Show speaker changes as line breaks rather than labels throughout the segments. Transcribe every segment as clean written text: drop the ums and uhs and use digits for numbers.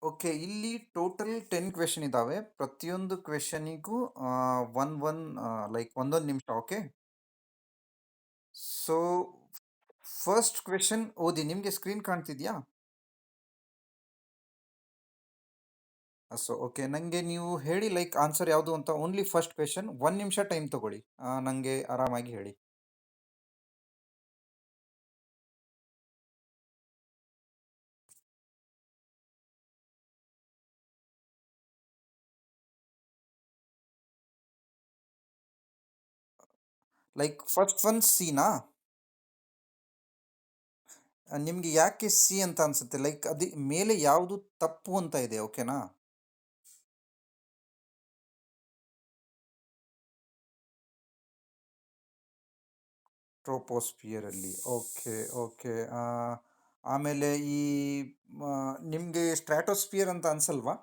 Okay, ಇಲ್ಲಿ total 10 question ಇದಾವೆ. ಪ್ರತಿಯೊಂದು ಕ್ವೆಶನಿಗೂ ಒನ್ ಒನ್ ಲೈಕ್ ಒಂದೊಂದು ನಿಮಿಷ. ಓಕೆ, ಸೊ ಫಸ್ಟ್ ಕ್ವೆಶನ್ ಓದಿ. ನಿಮಗೆ ಸ್ಕ್ರೀನ್ ಕಾಣ್ತಿದ್ಯಾ? ಸೊ ಓಕೆ, ನನಗೆ ನೀವು ಹೇಳಿ ಲೈಕ್ ಆನ್ಸರ್ ಯಾವುದು ಅಂತ. ಓನ್ಲಿ ಫಸ್ಟ್ ಕ್ವೆಶನ್, 1 ನಿಮಿಷ ಟೈಮ್ ತಗೊಳ್ಳಿ. ನನಗೆ ಆರಾಮಾಗಿ ಹೇಳಿ. ಲೈಕ್ ಫಸ್ಟ್ ಒನ್ ಸಿನಾ? ನಿಮ್ಗೆ ಯಾಕೆ ಸಿ ಅಂತ ಅನ್ಸುತ್ತೆ? ಲೈಕ್ ಅದಿ ಮೇಲೆ ಯಾವುದು ತಪ್ಪು ಅಂತ ಇದೆ, ಓಕೆನಾ? ಟ್ರೋಪೋಸ್ಫಿಯರ್ ಅಲ್ಲಿ. Okay okay. ಆಮೇಲೆ ಈ ನಿಮಗೆ ಸ್ಟ್ರಾಟೋಸ್ಫಿಯರ್ ಅಂತ ಅನ್ಸಲ್ವಾ?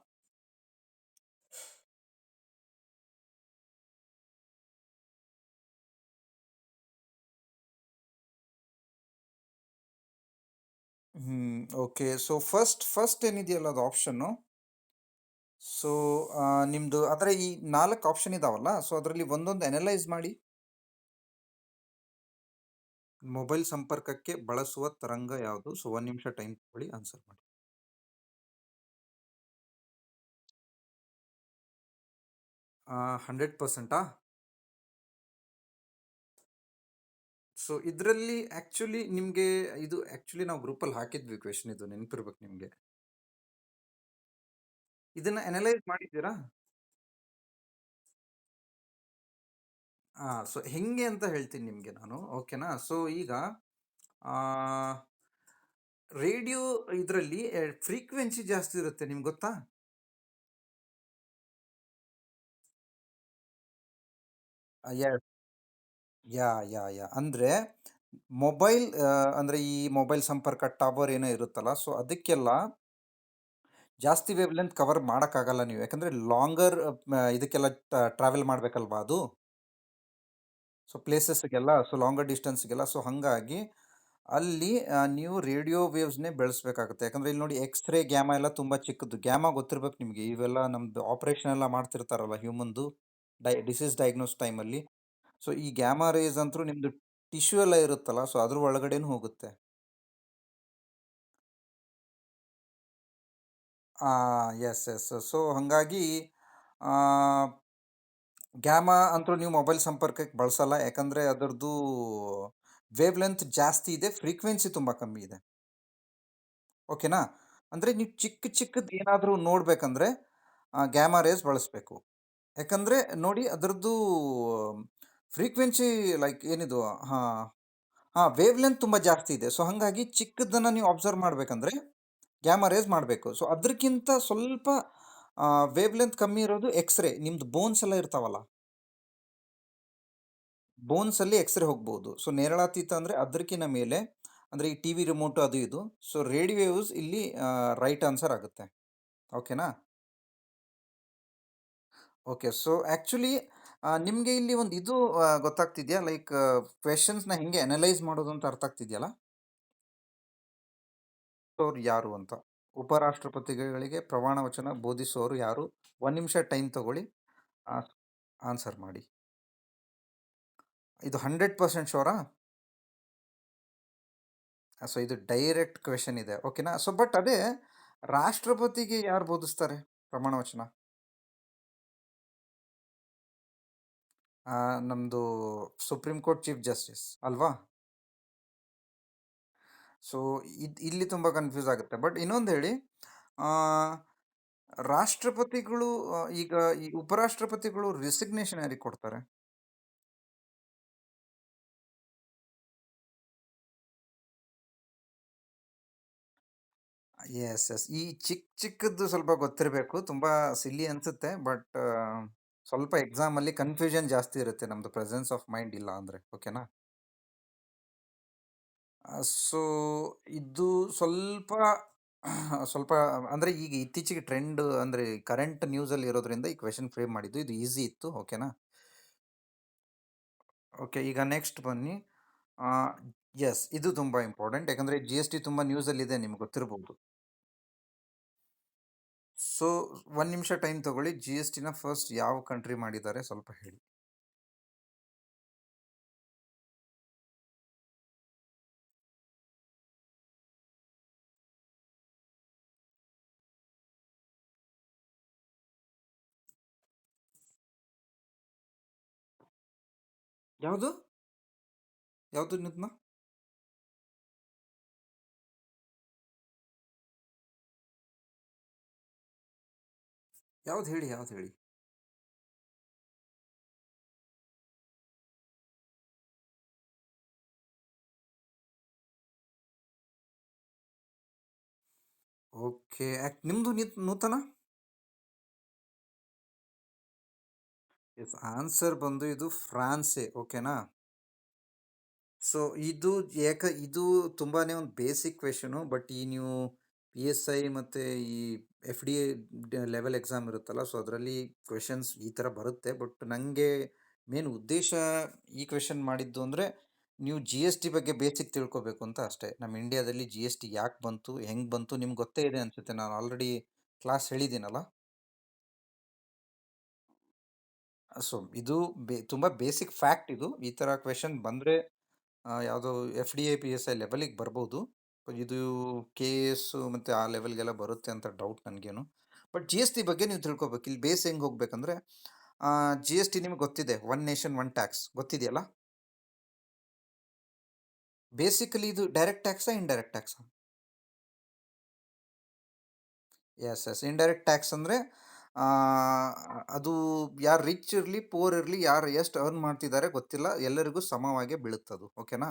ಓಕೆ. ಸೊ ಫಸ್ಟ್ ಫಸ್ಟ್ ಏನಿದೆಯಲ್ಲ ಅದು ಆಪ್ಷನ್ನು. ಸೊ ನಿಮ್ದು ಅದರ ಈ 4 ಆಪ್ಷನ್ ಇದಾವಲ್ಲ, ಸೊ ಅದರಲ್ಲಿ ಒಂದೊಂದು ಅನಲೈಸ್ ಮಾಡಿ. ಮೊಬೈಲ್ ಸಂಪರ್ಕಕ್ಕೆ ಬಳಸುವ ತರಂಗ ಯಾವುದು? ಸೊ 1 ನಿಮಿಷ ಟೈಮ್ ತಗೊಳ್ಳಿ, ಆನ್ಸರ್ ಮಾಡಿ. 100%. ಸೊ ಇದರಲ್ಲಿ ಆಕ್ಚುಲಿ ನಿಮಗೆ ಇದು ಆಕ್ಚುಲಿ ನಾವು ಗ್ರೂಪಲ್ಲಿ ಹಾಕಿದ್ವಿ ಕ್ವೆಶನ್, ಇದು ನೆನಪಿರ್ಬೇಕು ನಿಮಗೆ. ಇದನ್ನ ಅನಲೈಸ್ ಮಾಡಿದ್ದೀರಾ? ಸೊ ಹೆಂಗೆ ಅಂತ ಹೇಳ್ತೀನಿ ನಿಮಗೆ ನಾನು, ಓಕೆನಾ? ಸೊ ಈಗ ರೇಡಿಯೋ ಇದರಲ್ಲಿ ಫ್ರೀಕ್ವೆನ್ಸಿ ಜಾಸ್ತಿ ಇರುತ್ತೆ, ನಿಮ್ಗೆ ಗೊತ್ತಾ? ಯಾ ಯಾ ಯಾ ಯಾ ಅಂದ್ರೆ ಮೊಬೈಲ್, ಅಂದ್ರೆ ಈ ಮೊಬೈಲ್ ಸಂಪರ್ಕ ಟವರ್ ಏನೋ ಇರುತ್ತಲ್ಲ, ಸೊ ಅದಕ್ಕೆಲ್ಲ ಜಾಸ್ತಿ ವೇವ್ ಲೆಂತ್ ಕವರ್ ಮಾಡೋಕ್ಕಾಗಲ್ಲ ನೀವು, ಯಾಕಂದ್ರೆ ಲಾಂಗರ್ ಇದಕ್ಕೆಲ್ಲ ಟ್ರಾವೆಲ್ ಮಾಡ್ಬೇಕಲ್ವಾ ಅದು. ಸೊ ಪ್ಲೇಸಸ್ಗೆಲ್ಲ, ಸೊ ಲಾಂಗರ್ ಡಿಸ್ಟೆನ್ಸ್ಗೆಲ್ಲ. ಸೊ ಹಾಗಾಗಿ ಅಲ್ಲಿ ನೀವು ರೇಡಿಯೋ ವೇವ್ಸ್ನೇ ಬೆಳೆಸ್ಬೇಕಾಗುತ್ತೆ. ಯಾಕಂದ್ರೆ ಇಲ್ಲಿ ನೋಡಿ, ಎಕ್ಸ್ರೇ ಗ್ಯಾಮಾ ಎಲ್ಲ ತುಂಬ ಚಿಕ್ಕದು. ಗ್ಯಾಮಾ ಗೊತ್ತಿರ್ಬೇಕು ನಿಮಗೆ, ಇವೆಲ್ಲ ನಮ್ದು ಆಪರೇಷನ್ ಎಲ್ಲ ಮಾಡ್ತಿರ್ತಾರಲ್ಲ ಹ್ಯೂಮನ್ದು, ಡಿಸೀಸ್ ಡಯಾಗ್ನೋಸ್ ಟೈಮಲ್ಲಿ. ಸೊ ಈ ಗ್ಯಾಮಾ ರೇಸ್ ಅಂತೂ ನಿಮ್ದು ಟಿಶ್ಯೂ ಎಲ್ಲ ಇರುತ್ತಲ್ಲ, ಸೊ ಅದ್ರ ಒಳಗಡೆನೂ ಹೋಗುತ್ತೆ. Yes yes. ಸೊ ಹಾಗಾಗಿ ಗ್ಯಾಮಾ ಅಂತೂ ನೀವು ಮೊಬೈಲ್ ಸಂಪರ್ಕಕ್ಕೆ ಬಳಸಲ್ಲ, ಯಾಕಂದರೆ ಅದರದ್ದು ವೇವ್ ಲೆಂತ್ ಜಾಸ್ತಿ ಇದೆ, ಫ್ರೀಕ್ವೆನ್ಸಿ ತುಂಬ ಕಮ್ಮಿ ಇದೆ. ಓಕೆನಾ? ಅಂದರೆ ನೀವು ಚಿಕ್ಕ ಚಿಕ್ಕದು ಏನಾದರೂ ನೋಡಬೇಕಂದ್ರೆ ಗ್ಯಾಮಾ ರೇಸ್ ಬಳಸಬೇಕು. ಯಾಕಂದರೆ ನೋಡಿ ಅದರದ್ದು ಫ್ರೀಕ್ವೆನ್ಸಿ ಲೈಕ್ ಏನಿದು, ಹಾಂ ಹಾಂ, ವೇವ್ ಲೆಂತ್ ತುಂಬ ಜಾಸ್ತಿ ಇದೆ. ಸೊ ಹಾಗಾಗಿ ಚಿಕ್ಕದನ್ನು ನೀವು ಅಬ್ಸರ್ವ್ ಮಾಡಬೇಕಂದ್ರೆ ಗ್ಯಾಮಾ ರೇಸ್ ಮಾಡಬೇಕು. ಸೊ ಅದಕ್ಕಿಂತ ಸ್ವಲ್ಪ ವೇವ್ ಲೆಂತ್ ಕಮ್ಮಿ ಇರೋದು ಎಕ್ಸ್ರೇ. ನಿಮ್ದು ಬೋನ್ಸ್ ಎಲ್ಲ ಇರ್ತಾವಲ್ಲ, ಬೋನ್ಸಲ್ಲಿ ಎಕ್ಸ್ರೇ ಹೋಗ್ಬೋದು. ಸೊ ನೇರಳಾತೀತ ಅಂದರೆ ಅದಕ್ಕಿಂತ ಮೇಲೆ, ಅಂದರೆ ಈ ಟಿ ವಿ ರಿಮೋಟು ಅದು ಇದು. ಸೊ ರೇಡಿಯೋ ವೇವ್ಸ್ ಇಲ್ಲಿ ರೈಟ್ ಆನ್ಸರ್ ಆಗುತ್ತೆ. ಓಕೆನಾ? ಓಕೆ. ಸೊ ಆ್ಯಕ್ಚುಲಿ ನಿಮಗೆ ಇಲ್ಲಿ ಒಂದು ಇದು ಗೊತ್ತಾಗ್ತಿದೆಯಾ? ಲೈಕ್ ಕ್ವೆಶನ್ಸ್ನ ಹೆಂಗೆ ಅನಲೈಸ್ ಮಾಡೋದು ಅಂತ ಅರ್ಥ ಆಗ್ತಿದೆಯಲ್ಲ? ಅವ್ರು ಯಾರು ಅಂತ. ಉಪರಾಷ್ಟ್ರಪತಿಗಳಿಗೆ ಪ್ರಮಾಣ ವಚನ ಬೋಧಿಸೋರು ಯಾರು? 1 ನಿಮಿಷ ಟೈಮ್ ತಗೊಳ್ಳಿ, ಆನ್ಸರ್ ಮಾಡಿ. ಇದು 100% ಶೋರಾ? ಸೊ ಇದು ಡೈರೆಕ್ಟ್ ಕ್ವೆಶನ್ ಇದೆ, ಓಕೆನಾ? ಸೊ ಬಟ್ ಅದೇ, ರಾಷ್ಟ್ರಪತಿಗೆ ಯಾರು ಬೋಧಿಸ್ತಾರೆ ಪ್ರಮಾಣ ವಚನ? ನಮ್ಮದು ಸುಪ್ರೀಂ ಕೋರ್ಟ್ ಚೀಫ್ ಜಸ್ಟಿಸ್ ಅಲ್ವಾ? ಸೊ ಇಲ್ಲಿ ತುಂಬ ಕನ್ಫ್ಯೂಸ್ ಆಗುತ್ತೆ. ಬಟ್ ಇನ್ನೊಂದು ಹೇಳಿ, ಆ, ರಾಷ್ಟ್ರಪತಿಗಳು ಈಗ ಈ ಉಪರಾಷ್ಟ್ರಪತಿಗಳು ರಿಸಿಗ್ನೇಷನ್ ಯಾರಿಗೆ ಕೊಡ್ತಾರೆ? Yes yes. ಈ ಚಿಕ್ಕ ಚಿಕ್ಕದ್ದು ಸ್ವಲ್ಪ ಗೊತ್ತಿರಬೇಕು. ತುಂಬ ಸಿಲ್ಲಿ ಅನ್ಸುತ್ತೆ, ಬಟ್ ಸ್ವಲ್ಪ ಎಕ್ಸಾಮಲ್ಲಿ ಕನ್ಫ್ಯೂಷನ್ ಜಾಸ್ತಿ ಇರುತ್ತೆ ನಮ್ಮದು ಪ್ರೆಸೆನ್ಸ್ ಆಫ್ ಮೈಂಡ್ ಇಲ್ಲ ಅಂದರೆ, ಓಕೆನಾ? ಸೊ ಇದು ಸ್ವಲ್ಪ ಸ್ವಲ್ಪ ಅಂದರೆ ಈಗ ಇತ್ತೀಚೆಗೆ ಟ್ರೆಂಡ್, ಅಂದರೆ ಕರೆಂಟ್ ನ್ಯೂಸಲ್ಲಿ ಇರೋದ್ರಿಂದ ಈ ಕ್ವೆಶನ್ ಫ್ರೇಮ್ ಮಾಡಿದ್ದು. ಇದು ಈಸಿ ಇತ್ತು, ಓಕೆನಾ? ಓಕೆ, ಈಗ ನೆಕ್ಸ್ಟ್ ಬನ್ನಿ. ಎಸ್, ಇದು ತುಂಬ ಇಂಪಾರ್ಟೆಂಟ್, ಯಾಕಂದರೆ ಜಿ ಎಸ್ ಟಿ ತುಂಬ ನ್ಯೂಸಲ್ಲಿದೆ, ನಿಮ್ಗೆ ಗೊತ್ತಿರ್ಬೋದು. ಸೊ 1 ನಿಮಿಷ ಟೈಮ್ ತಗೊಳ್ಳಿ. ಜಿ-ಎಸ್-ಟಿನ ಫಸ್ಟ್ ಯಾವ ಕಂಟ್ರಿ ಮಾಡಿದ್ದಾರೆ ಸ್ವಲ್ಪ ಹೇಳಿ? ಯಾವುದು? ಯಾವುದು ನಿತ್ನ? ಯಾವ್ದು ಹೇಳಿ, ಯಾವ್ದು ಹೇಳಿ? ಓಕೆ. ನಿಮ್ದು ನೂತನ? ಎಸ್, ಆನ್ಸರ್ ಬಂದು ಇದು ಫ್ರಾನ್ಸೇ. ಓಕೆನಾ? ಸೊ ಇದು ತುಂಬಾನೇ ಒಂದು ಬೇಸಿಕ್ ಕ್ವೆಶನು. ಬಟ್ ಈ ನೀವು PSI ಮತ್ತು ಈ FDA ಲೆವೆಲ್ ಎಕ್ಸಾಮ್ ಇರುತ್ತಲ್ಲ, ಸೊ ಅದರಲ್ಲಿ ಕ್ವೆಶನ್ಸ್ ಈ ಥರ ಬರುತ್ತೆ. ಬಟ್ ನನಗೆ ಮೇನ್ ಉದ್ದೇಶ ಈ ಕ್ವೆಶನ್ ಮಾಡಿದ್ದು ಅಂದರೆ ನೀವು GST ಬಗ್ಗೆ ಬೇಸಿಕ್ ತಿಳ್ಕೊಬೇಕು ಅಂತ ಅಷ್ಟೇ. ನಮ್ಮ ಇಂಡಿಯಾದಲ್ಲಿ GST ಯಾಕೆ ಬಂತು, ಹೆಂಗೆ ಬಂತು, ನಿಮ್ಗೆ ಗೊತ್ತೇ ಇದೆ ಅನ್ಸುತ್ತೆ. ನಾನು ಆಲ್ರೆಡಿ ಕ್ಲಾಸ್ ಹೇಳಿದ್ದೀನಲ್ಲ. ಸೊ ಇದು ತುಂಬ ಬೇಸಿಕ್ ಫ್ಯಾಕ್ಟ್ ಇದು. ಈ ಥರ ಕ್ವೆಶನ್ ಬಂದರೆ ಯಾವುದೋ FDA PSI ಲೆವೆಲಿಗೆ ಬರ್ಬೋದು. ಇದು KS ಮತ್ತು ಆ ಲೆವೆಲ್ಗೆಲ್ಲ ಬರುತ್ತೆ ಅಂತ ಡೌಟ್ ನನಗೇನು. ಬಟ್ GST ಬಗ್ಗೆ ನೀವು ತಿಳ್ಕೊಬೇಕು. ಇಲ್ಲಿ ಬೇಸ್ ಹೆಂಗೆ ಹೋಗ್ಬೇಕಂದ್ರೆ, GST ನಿಮ್ಗೆ ಗೊತ್ತಿದೆ, ಒನ್ ನೇಷನ್ ಒನ್ ಟ್ಯಾಕ್ಸ್ ಗೊತ್ತಿದೆಯಲ್ಲ. ಬೇಸಿಕಲಿ ಇದು ಡೈರೆಕ್ಟ್ ಟ್ಯಾಕ್ಸಾ ಇಂಡೈರೆಕ್ಟ್ ಟ್ಯಾಕ್ಸಾ? ಎಸ್ ಎಸ್, ಇಂಡೈರೆಕ್ಟ್ ಟ್ಯಾಕ್ಸ್ ಅಂದರೆ ಅದು ಯಾರು ರಿಚ್ ಇರಲಿ ಪೂರ್ ಇರಲಿ, ಯಾರು ಎಷ್ಟು ಅರ್ನ್ ಮಾಡ್ತಿದ್ದಾರೆ ಗೊತ್ತಿಲ್ಲ, ಎಲ್ಲರಿಗೂ ಸಮವಾಗೇ ಬೀಳುತ್ತದು. ಓಕೆನಾ?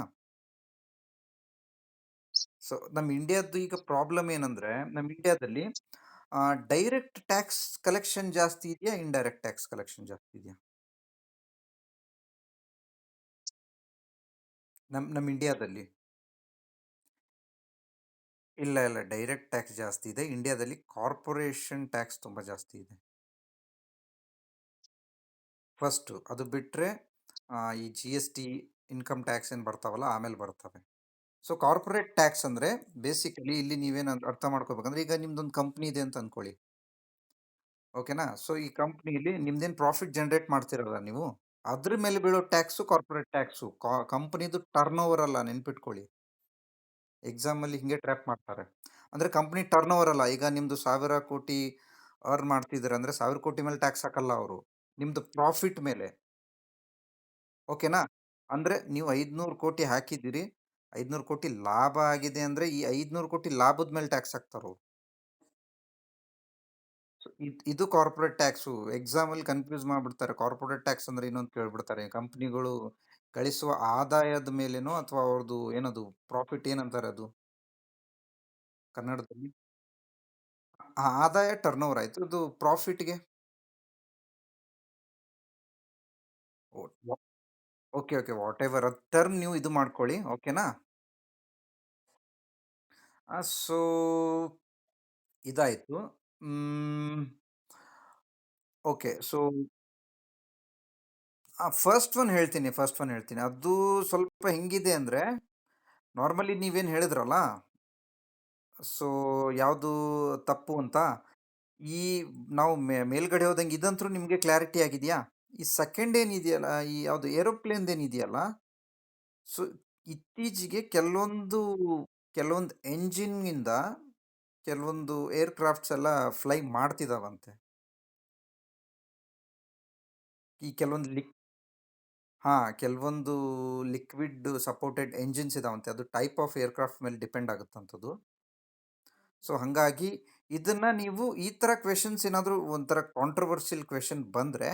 ಸೊ ನಮ್ಮ ಇಂಡಿಯಾದ್ದು ಈಗ ಪ್ರಾಬ್ಲಮ್ ಏನಂದ್ರೆ, ನಮ್ಮ ಇಂಡಿಯಾದಲ್ಲಿ ಡೈರೆಕ್ಟ್ ಟ್ಯಾಕ್ಸ್ ಕಲೆಕ್ಷನ್ ಜಾಸ್ತಿ ಇದೆಯಾ, ಇಂಡೈರೆಕ್ಟ್ ಟ್ಯಾಕ್ಸ್ ಕಲೆಕ್ಷನ್ ಜಾಸ್ತಿ ಇದೆಯಾ? ನಮ್ಮ ಇಂಡಿಯಾದಲ್ಲಿ ಇಲ್ಲ ಇಲ್ಲ, ಡೈರೆಕ್ಟ್ ಟ್ಯಾಕ್ಸ್ ಜಾಸ್ತಿ ಇದೆ. ಇಂಡಿಯಾದಲ್ಲಿ ಕಾರ್ಪೊರೇಷನ್ ಟ್ಯಾಕ್ಸ್ ತುಂಬ ಜಾಸ್ತಿ ಇದೆ. ಫಸ್ಟು ಅದು ಬಿಟ್ಟರೆ ಈ GST, ಇನ್ಕಮ್ ಟ್ಯಾಕ್ಸ್ ಏನು ಬರ್ತಾವಲ್ಲ ಆಮೇಲೆ ಬರ್ತವೆ. ಸೊ ಕಾರ್ಪೊರೇಟ್ ಟ್ಯಾಕ್ಸ್ ಅಂದರೆ ಬೇಸಿಕಲಿ ಇಲ್ಲಿ ನೀವೇನು ಅರ್ಥ ಮಾಡ್ಕೋಬೇಕಂದ್ರೆ, ಈಗ ನಿಮ್ದೊಂದು ಕಂಪ್ನಿ ಇದೆ ಅಂತ ಅನ್ಕೊಳ್ಳಿ. ಓಕೆನಾ? ಸೊ ಈ ಕಂಪ್ನಿಲಿ ನಿಮ್ದೇನು ಪ್ರಾಫಿಟ್ ಜನರೇಟ್ ಮಾಡ್ತಿರಲ್ಲ ನೀವು, ಅದ್ರ ಮೇಲೆ ಬೀಳೋ ಟ್ಯಾಕ್ಸು ಕಾರ್ಪೊರೇಟ್ ಟ್ಯಾಕ್ಸು. ಕಂಪ್ನಿದು ಟರ್ನ್ ಓವರ್ ಅಲ್ಲ, ನೆನ್ಪಿಟ್ಕೊಳ್ಳಿ. ಎಕ್ಸಾಮಲ್ಲಿ ಹಿಂಗೆ ಟ್ರ್ಯಾಪ್ ಮಾಡ್ತಾರೆ. ಅಂದರೆ ಕಂಪ್ನಿ ಟರ್ನ್ ಓವರ್ ಅಲ್ಲ. ಈಗ ನಿಮ್ಮದು 1000 ಕೋಟಿ ಅರ್ನ್ ಮಾಡ್ತಿದ್ದಾರೆ ಅಂದರೆ 1000 ಕೋಟಿ ಮೇಲೆ ಟ್ಯಾಕ್ಸ್ ಹಾಕಲ್ಲ ಅವರು, ನಿಮ್ಮದು ಪ್ರಾಫಿಟ್ ಮೇಲೆ. ಓಕೆನಾ? ಅಂದರೆ ನೀವು 500 ಕೋಟಿ ಹಾಕಿದ್ದೀರಿ, 500 ಕೋಟಿ ಲಾಭ ಆಗಿದೆ ಅಂದರೆ ಈ 500 ಕೋಟಿ ಲಾಭದ ಮೇಲೆ ಟ್ಯಾಕ್ಸ್ ಹಾಕ್ತಾರೆ. ಇದು ಕಾರ್ಪೊರೇಟ್ ಟ್ಯಾಕ್ಸು. ಎಕ್ಸಾಮಲ್ಲಿ ಕನ್ಫ್ಯೂಸ್ ಮಾಡ್ಬಿಡ್ತಾರೆ. ಕಾರ್ಪೊರೇಟ್ ಟ್ಯಾಕ್ಸ್ ಅಂದ್ರೆ ಇನ್ನೊಂದು ಕೇಳ್ಬಿಡ್ತಾರೆ. ಕಂಪ್ನಿಗಳು ಗಳಿಸುವ ಆದಾಯದ ಮೇಲೇನೋ ಅಥವಾ ಅವ್ರದ್ದು ಏನದು ಪ್ರಾಫಿಟ್ ಏನಂತಾರೆ ಅದು ಕನ್ನಡದಲ್ಲಿ? ಆದಾಯ ಟರ್ನ್ ಓವರ್ ಆಯ್ತು. ಇದು ಪ್ರಾಫಿಟ್ಗೆ okay okay, whatever term ನೀವು ಇದು ಮಾಡ್ಕೊಳ್ಳಿ. ಓಕೆನಾ? ಸೊ ಇದಾಯ್ತು. ಓಕೆ. ಸೊ ಫಸ್ಟ್ ಒನ್ ಹೇಳ್ತೀನಿ. ಅದು ಸ್ವಲ್ಪ ಹೆಂಗಿದೆ ಅಂದರೆ, ನಾರ್ಮಲಿ ನೀವೇನು ಹೇಳಿದ್ರಲ್ಲ, ಸೊ ಯಾವುದು ತಪ್ಪು ಅಂತ, ಈ ನಾವು ಮೇಲ್ಗಡೆ ಹೋದಂಗೆ ಇದಂತೂ ನಿಮಗೆ ಕ್ಲಾರಿಟಿ ಆಗಿದೆಯಾ? ಈ ಸೆಕೆಂಡ್ ಏನಿದೆಯಲ್ಲ, ಈ ಯಾವುದು ಏರೋಪ್ಲೇನ್ ಏನಿದೆಯಲ್ಲ, ಸೊ ಇತ್ತೀಚೆಗೆ ಕೆಲವೊಂದು ಎಂಜಿನ್ನಿಂದ ಕೆಲವೊಂದು ಏರ್ಕ್ರಾಫ್ಟ್ಸ್ ಎಲ್ಲ ಫ್ಲೈ ಮಾಡ್ತಿದಾವಂತೆ. ಈ ಕೆಲವೊಂದು ಲಿಕ್ವಿಡ್ ಸಪೋರ್ಟೆಡ್ ಎಂಜಿನ್ಸ್ ಇದಾವಂತೆ. ಅದು ಟೈಪ್ ಆಫ್ ಏರ್ಕ್ರಾಫ್ಟ್ ಮೇಲೆ ಡಿಪೆಂಡ್ ಆಗುತ್ತಂಥದ್ದು. ಸೊ ಹಾಗಾಗಿ ಇದನ್ನ ನೀವು ಈ ಥರ ಕ್ವೆಶನ್ಸ್ ಏನಾದರೂ ಒಂಥರ ಕಾಂಟ್ರವರ್ಷಿಯಲ್ ಕ್ವೆಶನ್ ಬಂದರೆ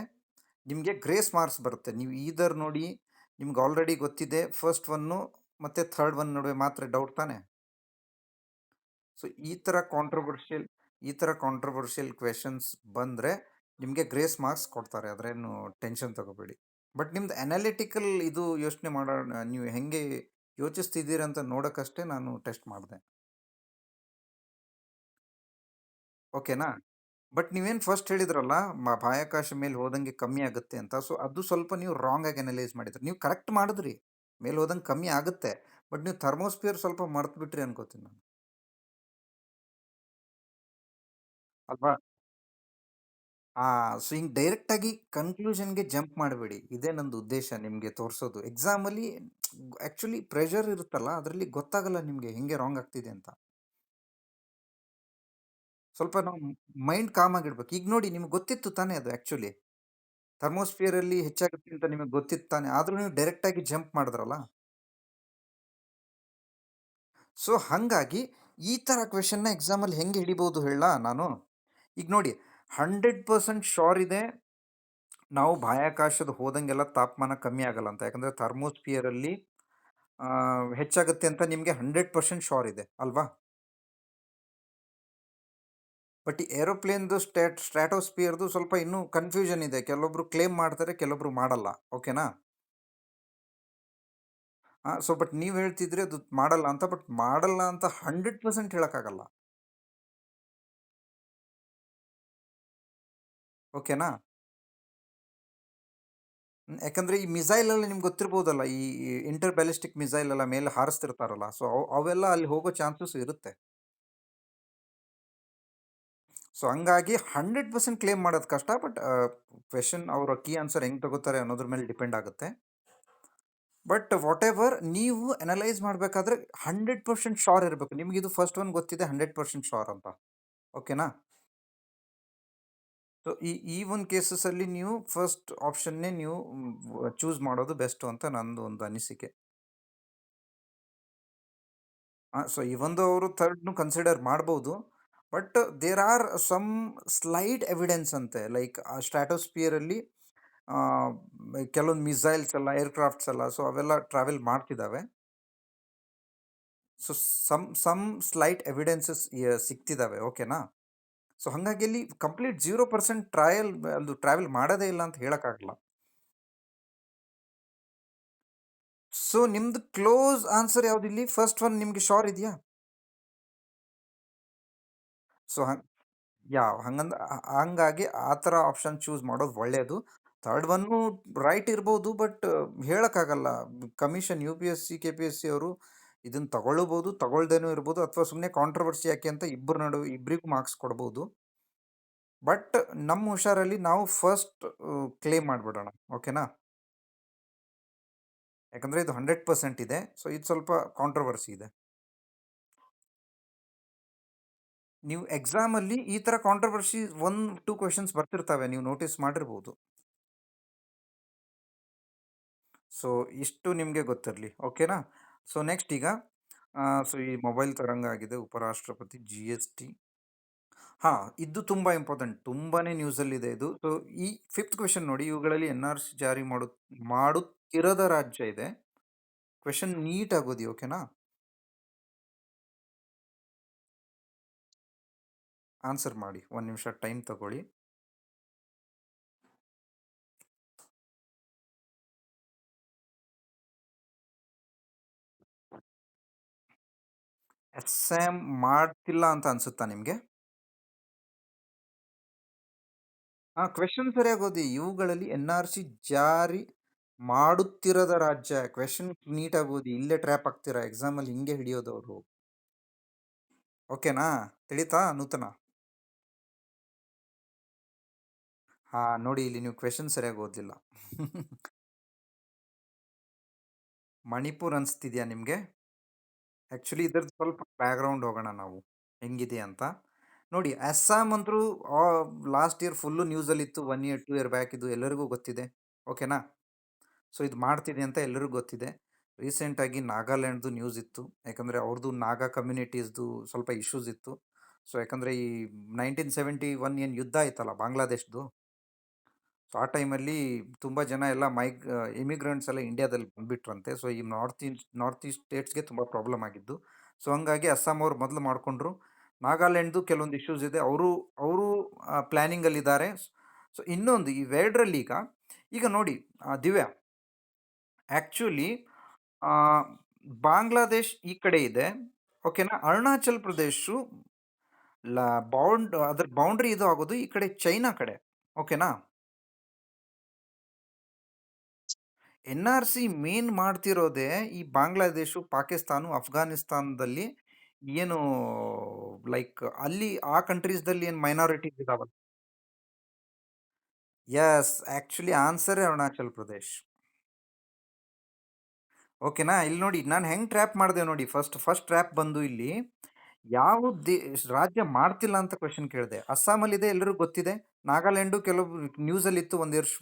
ನಿಮಗೆ ಗ್ರೇಸ್ ಮಾರ್ಕ್ಸ್ ಬರುತ್ತೆ. ನೀವು ಈದರ್ ನೋಡಿ, ನಿಮ್ಗೆ ಆಲ್ರೆಡಿ ಗೊತ್ತಿದೆ ಫಸ್ಟ್ ಒನ್ನು ಮತ್ತು ಥರ್ಡ್ ಒನ್ ನಡುವೆ ಮಾತ್ರ ಡೌಟ್ ತಾನೆ. ಸೊ ಈ ಥರ ಕಾಂಟ್ರವರ್ಷಿಯಲ್ ಕ್ವೆಶನ್ಸ್ ಬಂದರೆ ನಿಮಗೆ ಗ್ರೇಸ್ ಮಾರ್ಕ್ಸ್ ಕೊಡ್ತಾರೆ, ಅದರೇನು ಟೆನ್ಷನ್ ತಗೋಬೇಡಿ. ಬಟ್ ನಿಮ್ದು ಅನಾಲಿಟಿಕಲ್ ಇದು ಯೋಚನೆ ಮಾಡೋಣ, ನೀವು ಹೆಂಗೆ ಯೋಚಿಸ್ತಿದ್ದೀರಂತ ನೋಡೋಕ್ಕಷ್ಟೇ ನಾನು ಟೆಸ್ಟ್ ಮಾಡಿದೆ. ಓಕೆನಾ? ಬಟ್ ನೀವೇನು ಫಸ್ಟ್ ಹೇಳಿದ್ರಲ್ಲ, ಬಾಹ್ಯಾಕಾಶ ಮೇಲೆ ಹೋದಂಗೆ ಕಮ್ಮಿ ಆಗುತ್ತೆ ಅಂತ. ಸೊ ಅದು ಸ್ವಲ್ಪ ನೀವು ರಾಂಗ್ ಆಗಿ ಅನಲೈಸ್ ಮಾಡಿದ್ರಿ. ನೀವು ಕರೆಕ್ಟ್ ಮಾಡಿದ್ರಿ, ಮೇಲೆ ಹೋದಂಗೆ ಕಮ್ಮಿ ಆಗುತ್ತೆ. ಬಟ್ ನೀವು ಥರ್ಮೋಸ್ಫಿಯರ್ ಸ್ವಲ್ಪ ಮರ್ತು ಬಿಟ್ರಿ ಅನ್ಕೋತೀನಿ ನಾನು. ಅಲ್ವಾ? ಸೊ ಹಿಂಗೆ ಡೈರೆಕ್ಟಾಗಿ ಕನ್ಕ್ಲೂಷನ್‌ಗೆ ಜಂಪ್ ಮಾಡಬೇಡಿ. ಇದೇ ನಂದು ಉದ್ದೇಶ ನಿಮಗೆ ತೋರಿಸೋದು. ಎಕ್ಸಾಮಲ್ಲಿ ಆ್ಯಕ್ಚುಲಿ ಪ್ರೆಷರ್ ಇರುತ್ತಲ್ಲ, ಅದರಲ್ಲಿ ಗೊತ್ತಾಗಲ್ಲ ನಿಮಗೆ ಹೆಂಗೆ ರಾಂಗ್ ಆಗ್ತಿದೆ ಅಂತ. ಸ್ವಲ್ಪ ನಾವು ಮೈಂಡ್ ಕಾಮ್ ಆಗಿಡ್ಬೇಕು. ಈಗ ನೋಡಿ ನಿಮ್ಗೆ ಗೊತ್ತಿತ್ತು ತಾನೇ ಅದು ಆ್ಯಕ್ಚುಲಿ. ಥರ್ಮೋಸ್ಫಿಯರಲ್ಲಿ ಹೆಚ್ಚಾಗುತ್ತೆ ಅಂತ ನಿಮಗೆ ಗೊತ್ತಿತ್ತು ತಾನೇ. ಆದ್ರೂ ನೀವು ಡೈರೆಕ್ಟಾಗಿ ಜಂಪ್ ಮಾಡಿದ್ರಲ್ಲ. ಸೊ ಹಾಗಾಗಿ ಈ ಥರ ಕ್ವೆಷನ್ನ ಎಕ್ಸಾಮಲ್ಲಿ ಹೆಂಗೆ ಹಿಡಿಬೋದು ಹೇಳಲಾ ನಾನು? ಈಗ ನೋಡಿ 100% ಶ್ಯೂರ್ ಇದೆ ನಾವು ಬಾಹ್ಯಾಕಾಶದ ಹೋದಂಗೆಲ್ಲ ತಾಪಮಾನ ಕಮ್ಮಿ ಆಗಲ್ಲ ಅಂತ. ಯಾಕಂದರೆ ಥರ್ಮೋಸ್ಫಿಯರಲ್ಲಿ ಹೆಚ್ಚಾಗುತ್ತೆ ಅಂತ ನಿಮಗೆ 100% ಶ್ಯೂರ್ ಇದೆ ಅಲ್ವಾ? ಬಟ್ ಈ ಏರೋಪ್ಲೇನ್‌ದು ಸ್ಟ್ರಾಟೋಸ್ಫಿಯರ್‌ದು ಸ್ವಲ್ಪ ಇನ್ನೂ ಕನ್ಫ್ಯೂಷನ್ ಇದೆ. ಕೆಲವೊಬ್ರು ಕ್ಲೇಮ್ ಮಾಡ್ತಾರೆ, ಕೆಲವೊಬ್ರು ಮಾಡಲ್ಲ. ಓಕೆನಾ? ಸೊ ಬಟ್ ನೀವು ಹೇಳ್ತಿದ್ರಿ ಅದು ಮಾಡಲ್ಲ ಅಂತ. ಬಟ್ ಮಾಡಲ್ಲ ಅಂತ 100% ಹೇಳಕ್ಕಾಗಲ್ಲ. ಓಕೆನಾ? ಯಾಕಂದ್ರೆ ಈ ಮಿಸೈಲ್ ಎಲ್ಲ ನಿಮ್ಗೆ ಗೊತ್ತಿರ್ಬೋದಲ್ಲ. ಈ ಇಂಟರ್ ಬ್ಯಾಲಿಸ್ಟಿಕ್ ಮಿಸೈಲ್ ಎಲ್ಲ ಮೇಲೆ ಹಾರಿಸ್ತಿರ್ತಾರಲ್ಲ. ಸೊ ಅವೆಲ್ಲ ಅಲ್ಲಿ ಹೋಗೋ ಚಾನ್ಸಸ್ ಇರುತ್ತೆ. ಸೊ ಹಂಗಾಗಿ 100% ಕ್ಲೇಮ್ ಮಾಡೋದು ಕಷ್ಟ. ಬಟ್ ಕ್ವೆಷನ್ ಅವರ ಕೀ ಆನ್ಸರ್ ಹೆಂಗೆ ತಗೋತಾರೆ ಅನ್ನೋದ್ರ ಮೇಲೆ ಡಿಪೆಂಡ್ ಆಗುತ್ತೆ. ಬಟ್ ವಾಟೆವರ್ ನೀವು ಅನಲೈಸ್ ಮಾಡಬೇಕಾದ್ರೆ 100% ಶ್ಯೂರ್ ಇರಬೇಕು. ನಿಮಗಿದು ಫಸ್ಟ್ ಒನ್ ಗೊತ್ತಿದೆ 100% ಶ್ಯೂರ್ ಅಂತ. ಓಕೆನಾ? ಸೊ ಈ ಒಂದು ಕೇಸಸಲ್ಲಿ ನೀವು ಫಸ್ಟ್ ಆಪ್ಷನ್ನೇ ನೀವು ಚೂಸ್ ಮಾಡೋದು ಬೆಸ್ಟು ಅಂತ ನಂದು ಒಂದು ಅನಿಸಿಕೆ. ಸೊ ಇವೊಂದು ಅವರು ಥರ್ಡ್‌ನು ಕನ್ಸಿಡರ್ ಮಾಡ್ಬೋದು. But there are some slight evidence ಅಂತೆ. ಲೈಕ್ ಆ ಸ್ಟ್ರಾಟೋಸ್ಫಿಯರಲ್ಲಿ ಕೆಲವೊಂದು ಮಿಸೈಲ್ಸ್ ಎಲ್ಲ, ಏರ್‌ಕ್ರಾಫ್ಟ್ಸ್ ಎಲ್ಲ ಸೊ ಅವೆಲ್ಲ ಟ್ರಾವೆಲ್ ಮಾಡ್ತಿದ್ದಾವೆ. ಸೊ ಸಮ್ ಸ್ಲೈಟ್ ಎವಿಡೆನ್ಸಸ್ ಸಿಗ್ತಿದ್ದಾವೆ. ಓಕೆನಾ? ಸೊ ಹಾಗಾಗಿ ಇಲ್ಲಿ ಕಂಪ್ಲೀಟ್ 0% ಅದು ಟ್ರಾವೆಲ್ ಮಾಡೋದೇ ಇಲ್ಲ ಅಂತ ಹೇಳಕ್ಕಾಗಲ್ಲ. ಸೊ ನಿಮ್ದು ಕ್ಲೋಸ್ ಆನ್ಸರ್ ಯಾವ್ದಿಲ್ಲಿ? ಫಸ್ಟ್ ಒನ್ ನಿಮ್ಗೆ ಶ್ಯೂರ್ ಇದೆಯಾ? ಸೊ ಹಂಗಾಗಿ ಆ ಥರ ಆಪ್ಷನ್ ಚೂಸ್ ಮಾಡೋದು ಒಳ್ಳೆಯದು. ಥರ್ಡ್ ಒನ್ನು ರೈಟ್ ಇರ್ಬೋದು. ಬಟ್ ಹೇಳಕ್ಕಾಗಲ್ಲ. ಕಮಿಷನ್ UPSC, KPSC ಅವರು ಇದನ್ನ ತಗೊಳ್ಳಬಹುದು, ತಗೊಳ್ದೇನೂ ಇರ್ಬೋದು. ಅಥವಾ ಸುಮ್ಮನೆ ಕಾಂಟ್ರವರ್ಸಿ ಯಾಕೆ ಅಂತ ಇಬ್ಬರಿಗೂ ಮಾರ್ಕ್ಸ್ ಕೊಡ್ಬೋದು. ಬಟ್ ನಮ್ಮ ಹುಷಾರಲ್ಲಿ ನಾವು ಫಸ್ಟ್ ಕ್ಲೇಮ್ ಮಾಡ್ಬಿಡೋಣ. ಓಕೆನಾ? ಯಾಕಂದ್ರೆ ಇದು 100% ಇದೆ. ಸೊ ಇದು ಸ್ವಲ್ಪ ಕಾಂಟ್ರವರ್ಸಿ ಇದೆ. ನೀವು ಎಕ್ಸಾಮಲ್ಲಿ ಈ ಥರ ಕಾಂಟ್ರವರ್ಸಿ 1-2 ಕ್ವೆಷನ್ಸ್ ಬರ್ತಿರ್ತವೆ. ನೀವು ನೋಟಿಸ್ ಮಾಡಿರ್ಬೋದು. ಸೊ ಇಷ್ಟು ನಿಮಗೆ ಗೊತ್ತಿರಲಿ. ಓಕೆನಾ? ಸೊ ನೆಕ್ಸ್ಟ್ ಈಗ ಸೊ ಈ ಮೊಬೈಲ್ ತರಂಗ ಆಗಿದೆ, ಉಪರಾಷ್ಟ್ರಪತಿ, GST. ಇದು ತುಂಬ ಇಂಪಾರ್ಟೆಂಟ್. ತುಂಬಾನೇ ನ್ಯೂಸಲ್ಲಿದೆ ಇದು. ಸೊ ಈ ಫಿಫ್ತ್ ಕ್ವೆಷನ್ ನೋಡಿ. ಇವುಗಳಲ್ಲಿ NRC ಜಾರಿ ಮಾಡುತ್ತಿರದ ರಾಜ್ಯ ಇದೆ. ಕ್ವೆಷನ್ ನೀಟಾಗಿ ಓದಿ. ಓಕೆನಾ? ಆನ್ಸರ್ ಮಾಡಿ. 1 ನಿಮಿಷ ಟೈಮ್ ತಗೊಳ್ಳಿ. ಅಸ್ಸಾಂ ಮಾಡ್ತಿಲ್ಲ ಅಂತ ಅನ್ಸುತ್ತಾ ನಿಮಗೆ? ಕ್ವೆಷನ್ ಸರಿಯಾಗಿ ಓದಿ. ಇವುಗಳಲ್ಲಿ NRC ಜಾರಿ ಮಾಡುತ್ತಿರದ ರಾಜ್ಯ. ಕ್ವೆಷನ್ ನೀಟಾಗಿ ಓದಿ. ಇಲ್ಲೇ ಟ್ರ್ಯಾಪ್ ಆಗ್ತೀರಾ. ಎಕ್ಸಾಮಲ್ಲಿ ಹಿಂಗೆ ಹಿಡಿಯೋದು ಅವರು. ಓಕೆನಾ? ತಿಳಿತಾ ನೂತನ? ನೋಡಿ ಇಲ್ಲಿ ನೀವು ಕ್ವೆಷನ್ ಸರಿಯಾಗಿ ಓದಲಿಲ್ಲ. ಮಣಿಪುರ್ ಅನಿಸ್ತಿದ್ಯಾ ನಿಮಗೆ? ಆ್ಯಕ್ಚುಲಿ ಇದ್ರದ್ದು ಸ್ವಲ್ಪ ಬ್ಯಾಕ್ಗ್ರೌಂಡ್ ಹೋಗೋಣ ನಾವು, ಹೆಂಗಿದೆ ಅಂತ. ನೋಡಿ ಅಸ್ಸಾಂ ಅಂತೂ ಲಾಸ್ಟ್ ಇಯರ್ ಫುಲ್ಲು ನ್ಯೂಸಲ್ಲಿತ್ತು. 1 ಇಯರ್ 2 ಇಯರ್ ಬ್ಯಾಕ್. ಇದು ಎಲ್ಲರಿಗೂ ಗೊತ್ತಿದೆ. ಓಕೆನಾ? ಸೊ ಇದು ಮಾಡ್ತಿದೆ ಅಂತ ಎಲ್ಲರಿಗೂ ಗೊತ್ತಿದೆ. ರೀಸೆಂಟಾಗಿ ನಾಗಾಲ್ಯಾಂಡ್ದು ನ್ಯೂಸ್ ಇತ್ತು. ಯಾಕಂದರೆ ಅವ್ರದ್ದು ನಾಗಾ ಕಮ್ಯುನಿಟೀಸ್ದು ಸ್ವಲ್ಪ ಇಶ್ಯೂಸ್ ಇತ್ತು. ಸೊ ಯಾಕಂದರೆ ಈ 1971 ಏನು ಯುದ್ಧ ಆಯ್ತಲ್ಲ ಬಾಂಗ್ಲಾದೇಶ್ದು. ಸೊ ಆ ಟೈಮಲ್ಲಿ ತುಂಬ ಜನ ಎಲ್ಲ ಇಮಿಗ್ರೆಂಟ್ಸ್ ಎಲ್ಲ ಇಂಡಿಯಾದಲ್ಲಿ ಬಂದುಬಿಟ್ರಂತೆ. ಸೊ ಈ ನಾರ್ತ್ ಈಸ್ಟ್ ಸ್ಟೇಟ್ಸ್ಗೆ ತುಂಬ ಪ್ರಾಬ್ಲಮ್ ಆಗಿದ್ದು. ಸೊ ಹಂಗಾಗಿ ಅಸ್ಸಾಂ ಅವ್ರು ಮೊದಲು ಮಾಡಿಕೊಂಡ್ರು. ನಾಗಾಲ್ಯಾಂಡ್ದು ಕೆಲವೊಂದು ಇಶ್ಯೂಸ್ ಇದೆ. ಅವರು ಪ್ಲ್ಯಾನಿಂಗಲ್ಲಿದ್ದಾರೆ. ಸೊ ಇನ್ನೊಂದು ಇವೆರಡರಲ್ಲಿ ಈಗ ನೋಡಿ ದಿವ್ಯಾ, ಆ್ಯಕ್ಚುಲಿ ಬಾಂಗ್ಲಾದೇಶ್ ಈ ಕಡೆ ಇದೆ. ಓಕೆನಾ? ಅರುಣಾಚಲ್ ಪ್ರದೇಶು ಅದ್ರ ಬೌಂಡ್ರಿ ಇದು ಆಗೋದು ಈ ಕಡೆ ಚೈನಾ ಕಡೆ. ಓಕೆನಾ? NRC ಮೇನ್ ಮಾಡ್ತಿರೋದೇ ಈ ಬಾಂಗ್ಲಾದೇಶು, ಪಾಕಿಸ್ತಾನ, ಅಫ್ಘಾನಿಸ್ತಾನದಲ್ಲಿ ಏನು ಲೈಕ್ ಅಲ್ಲಿ ಆ ಕಂಟ್ರೀಸ್‌ದಲ್ಲಿ ಏನು ಮೈನಾರಿಟೀಸ್ ಇದಾವಲ್ಲ. Yes, actually answer Arunachal Pradesh. ಓಕೆನಾ? ಇಲ್ಲಿ ನೋಡಿ ನಾನು ಹೆಂಗ್ ಟ್ರ್ಯಾಪ್ ಮಾಡಿದೆ ನೋಡಿ. ಫಸ್ಟ್ ಫಸ್ಟ್ ಟ್ರ್ಯಾಪ್ ಬಂದು ಇಲ್ಲಿ ಯಾವ ರಾಜ್ಯ ಮಾಡ್ತಿಲ್ಲ ಅಂತ ಕ್ವೆಶನ್ ಕೇಳಿದೆ. ಅಸ್ಸಾಮಲ್ಲಿ ಇದೆ, ಎಲ್ಲರಿಗೂ ಗೊತ್ತಿದೆ. ನಾಗಾಲ್ಯಾಂಡು ಕೆಲವು ನ್ಯೂಸಲ್ಲಿ ಇತ್ತು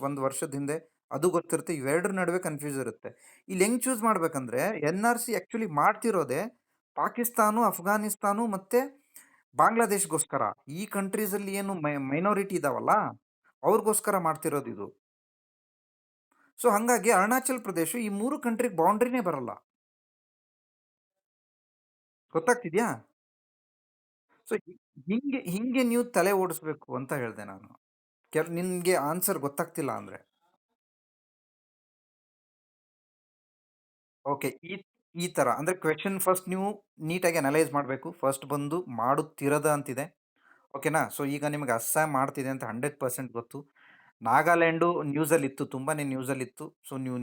ಒಂದು ವರ್ಷದ ಹಿಂದೆ, ಅದು ಗೊತ್ತಿರುತ್ತೆ. ಇವೆರಡರ ನಡುವೆ ಕನ್ಫ್ಯೂಸ್ ಇರುತ್ತೆ. ಇಲ್ಲಿ ಹೆಂಗ್ ಚೂಸ್ ಮಾಡ್ಬೇಕಂದ್ರೆ ಎನ್ ಆರ್ ಸಿ ಆಕ್ಚುಲಿ ಮಾಡ್ತಿರೋದೆ ಪಾಕಿಸ್ತಾನು, ಅಫ್ಘಾನಿಸ್ತಾನು ಮತ್ತೆ ಬಾಂಗ್ಲಾದೇಶ್ಗೋಸ್ಕರ. ಈ ಕಂಟ್ರೀಸ್ ಅಲ್ಲಿ ಏನು ಮೈನಾರಿಟಿ ಇದಾವಲ್ಲ, ಅವ್ರಿಗೋಸ್ಕರ ಮಾಡ್ತಿರೋದು ಇದು. ಸೊ ಹಂಗಾಗಿ ಅರುಣಾಚಲ್ ಪ್ರದೇಶ ಈ ಮೂರು ಕಂಟ್ರಿಗೆ ಬೌಂಡ್ರಿನೇ ಬರಲ್ಲ. ಗೊತ್ತಾಗ್ತಿದ್ಯಾ? ಸೊ ಹಿಂಗೆ ಹಿಂಗೆ ನೀವು ತಲೆ ಓಡಿಸ್ಬೇಕು ಅಂತ ಹೇಳ್ದೆ ನಾನು. ನಿನ್ಗೆ ಆನ್ಸರ್ ಗೊತ್ತಾಗ್ತಿಲ್ಲ ಅಂದ್ರೆ. ಓಕೆ, ಈ ಈ ತರ ಅಂದ್ರೆ ಕ್ವೆಶನ್ ಫಸ್ಟ್ ನೀವು ನೀಟಾಗಿ ಅನಲೈಸ್ ಮಾಡಬೇಕು. ಫಸ್ಟ್ ಬಂದು ಮಾಡುತ್ತಿರದ ಅಂತಿದೆ. ಓಕೆನಾ? ಸೊ ಈಗ ನಿಮ್ಗೆ ಅಸ್ಸಾಂ ಮಾಡ್ತಿದೆ ಅಂತ 100% ಗೊತ್ತು. ನಾಗಾಲ್ಯಾಂಡು ನ್ಯೂಸಲ್ಲಿ ಇತ್ತು, ತುಂಬಾನೇ ನ್ಯೂಸಲ್ಲಿ ಇತ್ತು. ಸೊ ನೀವು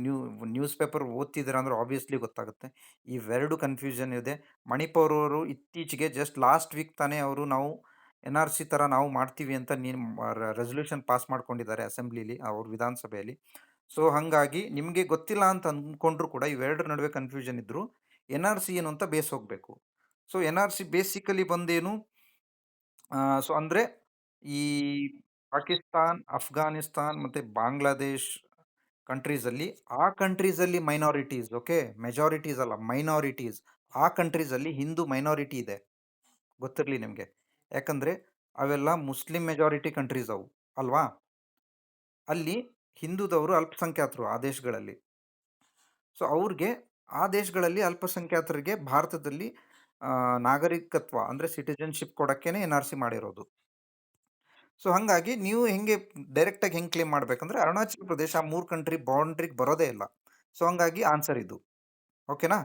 ನ್ಯೂಸ್ ಪೇಪರ್ ಓದ್ತಿದ್ದೀರಾ ಅಂದ್ರೆ ಆಬ್ವಿಯಸ್ಲಿ ಗೊತ್ತಾಗುತ್ತೆ. ಇವೆರಡು ಕನ್ಫ್ಯೂಷನ್ ಇದೆ. ಮಣಿಪುರ್ ಅವರು ಇತ್ತೀಚೆಗೆ ಜಸ್ಟ್ ಲಾಸ್ಟ್ ವೀಕ್ ತಾನೇ ಅವರು ನಾವು ಎನ್ ಆರ್ ಸಿ ಥರ ನಾವು ಮಾಡ್ತೀವಿ ಅಂತ ರೆಸೊಲ್ಯೂಷನ್ ಪಾಸ್ ಮಾಡ್ಕೊಂಡಿದ್ದಾರೆ ಅಸೆಂಬ್ಲಿಲಿ, ಅವ್ರ ವಿಧಾನಸಭೆಯಲ್ಲಿ. ಸೊ ಹಾಗಾಗಿ ನಿಮಗೆ ಗೊತ್ತಿಲ್ಲ ಅಂತ ಅಂದ್ಕೊಂಡ್ರು ಕೂಡ ಇವೆರಡರ ನಡುವೆ ಕನ್ಫ್ಯೂಷನ್ ಇದ್ರು ಎನ್ ಆರ್ ಸಿ ಏನು ಅಂತ ಬೇಸ್ ಹೋಗಬೇಕು. So N R C basically ಬಂದೇನು, ಸೊ ಅಂದರೆ ಈ ಪಾಕಿಸ್ತಾನ್, ಅಫ್ಘಾನಿಸ್ತಾನ್ ಮತ್ತು ಬಾಂಗ್ಲಾದೇಶ್ ಕಂಟ್ರೀಸಲ್ಲಿ, ಆ ಕಂಟ್ರೀಸಲ್ಲಿ ಮೈನಾರಿಟೀಸ್, ಓಕೆ, ಮೆಜಾರಿಟೀಸ್ ಅಲ್ಲ, ಮೈನಾರಿಟೀಸ್. ಆ ಕಂಟ್ರೀಸಲ್ಲಿ ಹಿಂದೂ ಮೈನಾರಿಟಿ ಇದೆ, ಗೊತ್ತಿರಲಿ ನಿಮಗೆ. ಯಾಕಂದರೆ ಅವೆಲ್ಲ ಮುಸ್ಲಿಂ ಮೆಜಾರಿಟಿ ಕಂಟ್ರೀಸ್ ಅವು, ಅಲ್ವಾ? ಅಲ್ಲಿ ಹಿಂದೂದವರು ಅಲ್ಪಸಂಖ್ಯಾತರು ಆ ದೇಶಗಳಲ್ಲಿ. ಸೊ ಅವ್ರಿಗೆ, ಆ ದೇಶಗಳಲ್ಲಿ ಅಲ್ಪಸಂಖ್ಯಾತರಿಗೆ ಭಾರತದಲ್ಲಿ ನಾಗರಿಕತ್ವ ಅಂದರೆ ಸಿಟಿಜನ್ಶಿಪ್ ಕೊಡೋಕ್ಕೇ ಎನ್ ಆರ್ ಸಿ ಮಾಡಿರೋದು. ಸೊ ಹಾಗಾಗಿ ನೀವು ಹೆಂಗೆ ಡೈರೆಕ್ಟಾಗಿ ಹೆಂಗೆ ಕ್ಲೇಮ್ ಮಾಡ್ಬೇಕಂದ್ರೆ ಅರುಣಾಚಲ್ ಪ್ರದೇಶ ಆ ಮೂರು ಕಂಟ್ರಿ ಬೌಂಡ್ರಿಗೆ ಬರೋದೇ ಇಲ್ಲ. ಸೊ ಹಂಗಾಗಿ ಆನ್ಸರ್ ಇದು. ಓಕೆನಾ?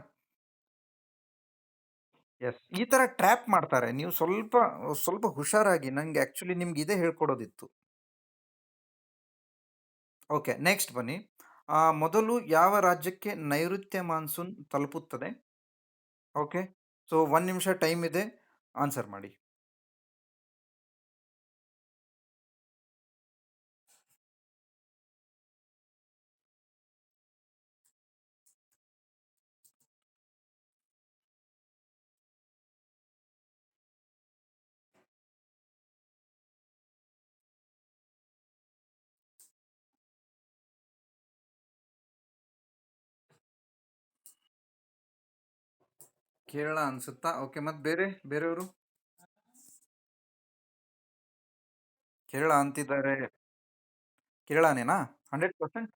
ಎಸ್, ಈ ಥರ ಟ್ರ್ಯಾಪ್ ಮಾಡ್ತಾರೆ. ನೀವು ಸ್ವಲ್ಪ ಸ್ವಲ್ಪ ಹುಷಾರಾಗಿ, ನನಗೆ ಆ್ಯಕ್ಚುಲಿ ನಿಮ್ಗೆ ಇದೇ ಹೇಳ್ಕೊಡೋದಿತ್ತು. ಓಕೆ, ನೆಕ್ಸ್ಟ್ ಬನ್ನಿ. ಮೊದಲು ಯಾವ ರಾಜ್ಯಕ್ಕೆ ನೈಋತ್ಯ ಮಾನ್ಸೂನ್ ತಲುಪುತ್ತದೆ? ಓಕೆ, ಸೊ 1 ನಿಮಿಷ ಟೈಮ್ ಇದೆ, ಆನ್ಸರ್ ಮಾಡಿ. ಕೇರಳ ಅನ್ಸುತ್ತಾ? ಓಕೆ, ಮತ್ತೆ ಬೇರೆಯವರು ಕೇರಳ ಅಂತಿದ್ದಾರೆ. ಕೇರಳನೇನಾ? 100%?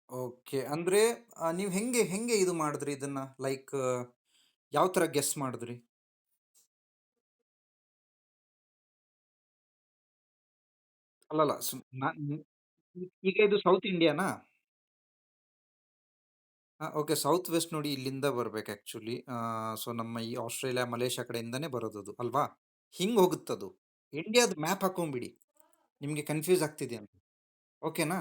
ಓಕೆ, ಅಂದರೆ ನೀವು ಹೆಂಗೆ ಹೆಂಗೆ ಇದು ಮಾಡಿದ್ರಿ ಇದನ್ನ, ಲೈಕ್ ಯಾವ ಥರ ಗೆಸ್ ಮಾಡಿದ್ರಿ? ಅಲ್ಲಲ್ಲ, ಈಗ ಇದು ಸೌತ್ ಇಂಡಿಯಾನಾ? ಓಕೆ, ಸೌತ್ ವೆಸ್ಟ್ ನೋಡಿ ಇಲ್ಲಿಂದ ಬರ್ಬೇಕು ಆ್ಯಕ್ಚುಲಿ. ಸೊ ನಮ್ಮ ಈ ಆಸ್ಟ್ರೇಲಿಯಾ ಮಲೇಷ್ಯಾ ಕಡೆಯಿಂದನೇ ಬರೋದದು, ಅಲ್ವಾ? ಹಿಂಗೆ ಹೋಗುತ್ತದು. ಇಂಡಿಯಾದ ಮ್ಯಾಪ್ ಹಾಕೊಂಬಿಡಿ, ನಿಮಗೆ ಕನ್ಫ್ಯೂಸ್ ಆಗ್ತಿದೆ ಅಂತ. ಓಕೆನಾ?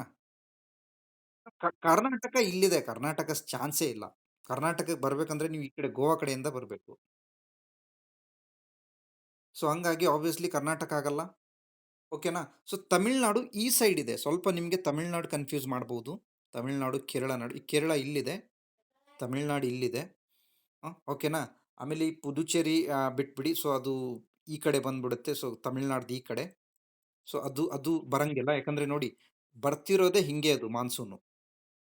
ಕರ್ನಾಟಕ ಇಲ್ಲಿದೆ, ಕರ್ನಾಟಕ ಚಾನ್ಸೇ ಇಲ್ಲ. ಕರ್ನಾಟಕಕ್ಕೆ ಬರ್ಬೇಕಂದ್ರೆ ನೀವು ಈ ಕಡೆ ಗೋವಾ ಕಡೆಯಿಂದ ಬರಬೇಕು. ಸೊ ಹಂಗಾಗಿ ಆಬ್ವಿಯಸ್ಲಿ ಕರ್ನಾಟಕ ಆಗಲ್ಲ. ಓಕೆನಾ? ಸೊ ತಮಿಳ್ನಾಡು ಈ ಸೈಡ್ ಇದೆ, ಸ್ವಲ್ಪ ನಿಮಗೆ ತಮಿಳ್ನಾಡು ಕನ್ಫ್ಯೂಸ್ ಮಾಡ್ಬೋದು. ತಮಿಳ್ನಾಡು, ಕೇರಳ ನಾಡು, ಈ ಕೇರಳ ಇಲ್ಲಿದೆ, ತಮಿಳ್ನಾಡು ಇಲ್ಲಿದೆ. ಓಕೆನಾ? ಆಮೇಲೆ ಈ ಪುದುಚೇರಿ ಬಿಟ್ಬಿಡಿ, ಸೊ ಅದು ಈ ಕಡೆ ಬಂದ್ಬಿಡುತ್ತೆ. ಸೊ ತಮಿಳ್ನಾಡ್ದು ಈ ಕಡೆ. ಸೊ ಅದು ಅದು ಬರಂಗಿಲ್ಲ, ಯಾಕಂದ್ರೆ ನೋಡಿ ಬರ್ತಿರೋದೇ ಹಿಂಗೆ ಅದು ಮಾನ್ಸೂನು.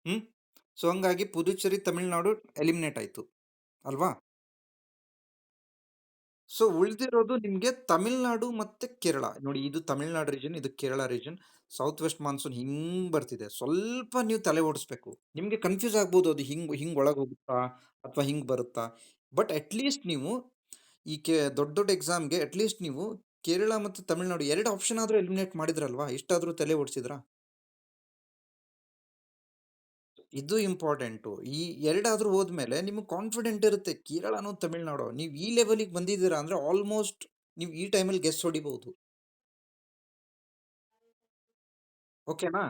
ಹ್ಮ್. ಸೊ ಹಂಗಾಗಿ ಪುದುಚೇರಿ, ತಮಿಳ್ನಾಡು ಎಲಿಮಿನೇಟ್ ಆಯ್ತು, ಅಲ್ವಾ? ಸೊ ಉಳಿದಿರೋದು ನಿಮಗೆ ತಮಿಳ್ನಾಡು ಮತ್ತೆ ಕೇರಳ. ನೋಡಿ, ಇದು ತಮಿಳ್ನಾಡು ರೀಜನ್, ಇದು Kerala region. South west monsoon ಹಿಂಗ್ ಬರ್ತಿದೆ. ಸ್ವಲ್ಪ ನೀವು ತಲೆ ಓಡಿಸ್ಬೇಕು. ನಿಮಗೆ ಕನ್ಫ್ಯೂಸ್ ಆಗ್ಬೋದು, ಅದು ಹಿಂಗ್ ಹಿಂಗ್ ಒಳಗೆ ಹೋಗುತ್ತಾ ಅಥವಾ ಹಿಂಗ್ ಬರುತ್ತಾ. ಬಟ್ ಅಟ್ಲೀಸ್ಟ್ ನೀವು ಈ ದೊಡ್ಡ ದೊಡ್ಡ ಎಕ್ಸಾಮ್ಗೆ ಅಟ್ಲೀಸ್ಟ್ ನೀವು ಕೇರಳ ಮತ್ತು ತಮಿಳ್ನಾಡು ಎರಡು ಆಪ್ಷನ್ ಆದ್ರೂ ಎಲಿಮಿನೇಟ್ ಮಾಡಿದ್ರಲ್ವಾ, ಇಷ್ಟಾದ್ರೂ ತಲೆ ಓಡಿಸಿದ್ರ? ಇದು ಇಂಪಾರ್ಟೆಂಟು. ಈ ಎರಡಾದ್ರೂ ಹೋದ್ಮೇಲೆ ನಿಮಗೆ ಕಾನ್ಫಿಡೆಂಟ್ ಇರುತ್ತೆ, ಕೇರಳನೋ ತಮಿಳ್ನಾಡು. ನೀವು ಈ ಲೆವೆಲಿಗೆ ಬಂದಿದ್ದೀರಾ ಅಂದ್ರೆ ಆಲ್ಮೋಸ್ಟ್ ನೀವು ಈ ಟೈಮಲ್ಲಿ ಗೆಸ್ ಹೊಡಿಬಹುದು. ಓಕೆನಾ?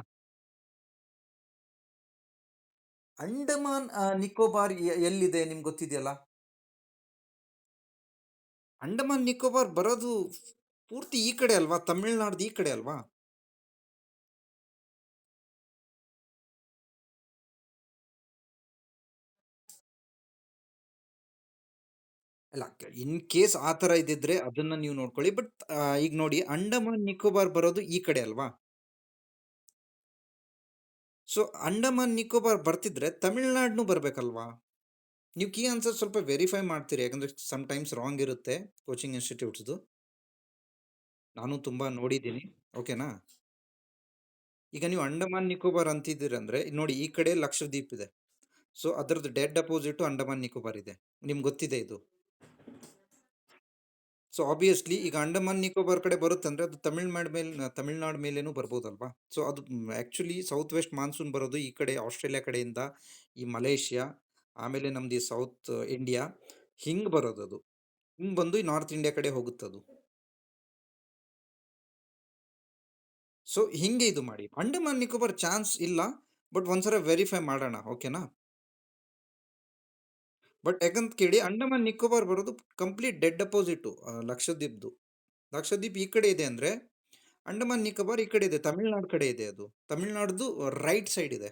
ಅಂಡಮಾನ್ ನಿಕೋಬಾರ್ ಎಲ್ಲಿದೆ ನಿಮ್ಗೆ ಗೊತ್ತಿದೆಯಲ್ಲ? ಅಂಡಮಾನ್ ನಿಕೋಬಾರ್ ಬರೋದು ಪೂರ್ತಿ ಈ ಕಡೆ ಅಲ್ವಾ? ತಮಿಳ್ನಾಡ್ದು ಈ ಕಡೆ ಅಲ್ವಾ? ಅಲ್ಲ, ಇನ್ ಕೇಸ್ ಆ ತರ ಇದ್ದಿದ್ರೆ ಅದನ್ನ ನೀವು ನೋಡ್ಕೊಳ್ಳಿ. ಬಟ್ ಈಗ ನೋಡಿ, ಅಂಡಮಾನ್ ನಿಕೋಬಾರ್ ಬರೋದು ಈ ಕಡೆ ಅಲ್ವಾ? ಸೊ ಅಂಡಮಾನ್ ನಿಕೋಬಾರ್ ಬರ್ತಿದ್ರೆ ತಮಿಳ್ನಾಡ್ನು ಬರ್ಬೇಕಲ್ವಾ? ನೀವು ಕೀ ಆನ್ಸರ್ ಸ್ವಲ್ಪ ವೆರಿಫೈ ಮಾಡ್ತೀರಿ, ಯಾಕಂದ್ರೆ ಸಮ್ ಟೈಮ್ಸ್ ರಾಂಗ್ ಇರುತ್ತೆ ಕೋಚಿಂಗ್ ಇನ್ಸ್ಟಿಟ್ಯೂಟ್ಸ್ದು. ನಾನು ತುಂಬಾ ನೋಡಿದ್ದೀನಿ. ಓಕೆನಾ? ಈಗ ನೀವು ಅಂಡಮಾನ್ ನಿಕೋಬಾರ್ ಅಂತಿದ್ದೀರಂದ್ರೆ ನೋಡಿ, ಈ ಕಡೆ ಲಕ್ಷದ್ವೀಪ್ ಇದೆ. ಸೊ ಅದರದ್ದು ಡೆಡ್ ಅಪೋಸಿಟ್ ಅಂಡಮಾನ್ ನಿಕೋಬಾರ್ ಇದೆ. ನಿಮ್ಗೆ ಗೊತ್ತಿದೆ ಇದು. ಸೊ ಆಬ್ವಿಯಸ್ಲಿ ಈಗ ಅಂಡಮಾನ್ ನಿಕೋಬಾರ್ ಕಡೆ ಬರುತ್ತಂದ್ರೆ ಅದು ತಮಿಳ್ನಾಡು ಮೇಲೇನೂ ಬರ್ಬೋದಲ್ವಾ? ಸೊ ಅದು ಆಕ್ಚುಲಿ ಸೌತ್ ವೆಸ್ಟ್ ಮಾನ್ಸೂನ್ ಬರೋದು ಈ ಕಡೆ ಆಸ್ಟ್ರೇಲಿಯಾ ಕಡೆಯಿಂದ, ಈ ಮಲೇಷ್ಯಾ, ಆಮೇಲೆ ನಮ್ದು ಈ ಸೌತ್ ಇಂಡಿಯಾ, ಹಿಂಗ್ ಬರೋದದು. ಹಿಂಗ್ ಬಂದು ಈ ನಾರ್ತ್ ಇಂಡಿಯಾ ಕಡೆ ಹೋಗುತ್ತದು. ಸೊ ಹಿಂಗೆ ಇದು ಮಾಡಿ. ಅಂಡಮಾನ್ ನಿಕೋಬಾರ್ ಚಾನ್ಸ್ ಇಲ್ಲ, ಬಟ್ ಒಂದ್ಸಲ ವೆರಿಫೈ ಮಾಡೋಣ. ಓಕೆನಾ? ಬಟ್ ಯಾಕಂತ ಕೇಳಿ, ಅಂಡಮಾನ್ ನಿಕೋಬಾರ್ ಬರೋದು ಕಂಪ್ಲೀಟ್ ಡೆಡ್ ಅಪೋಸಿಟ್ ಲಕ್ಷದ್ವೀಪ್ದು. ಲಕ್ಷದ್ವೀಪ್ ಈ ಕಡೆ ಇದೆ ಅಂದ್ರೆ ಅಂಡಮಾನ್ ನಿಕೋಬಾರ್ ಈ ಕಡೆ ಇದೆ, ತಮಿಳ್ನಾಡು ಕಡೆ ಇದೆ. ಅದು ತಮಿಳ್ನಾಡ್ದು ರೈಟ್ ಸೈಡ್ ಇದೆ.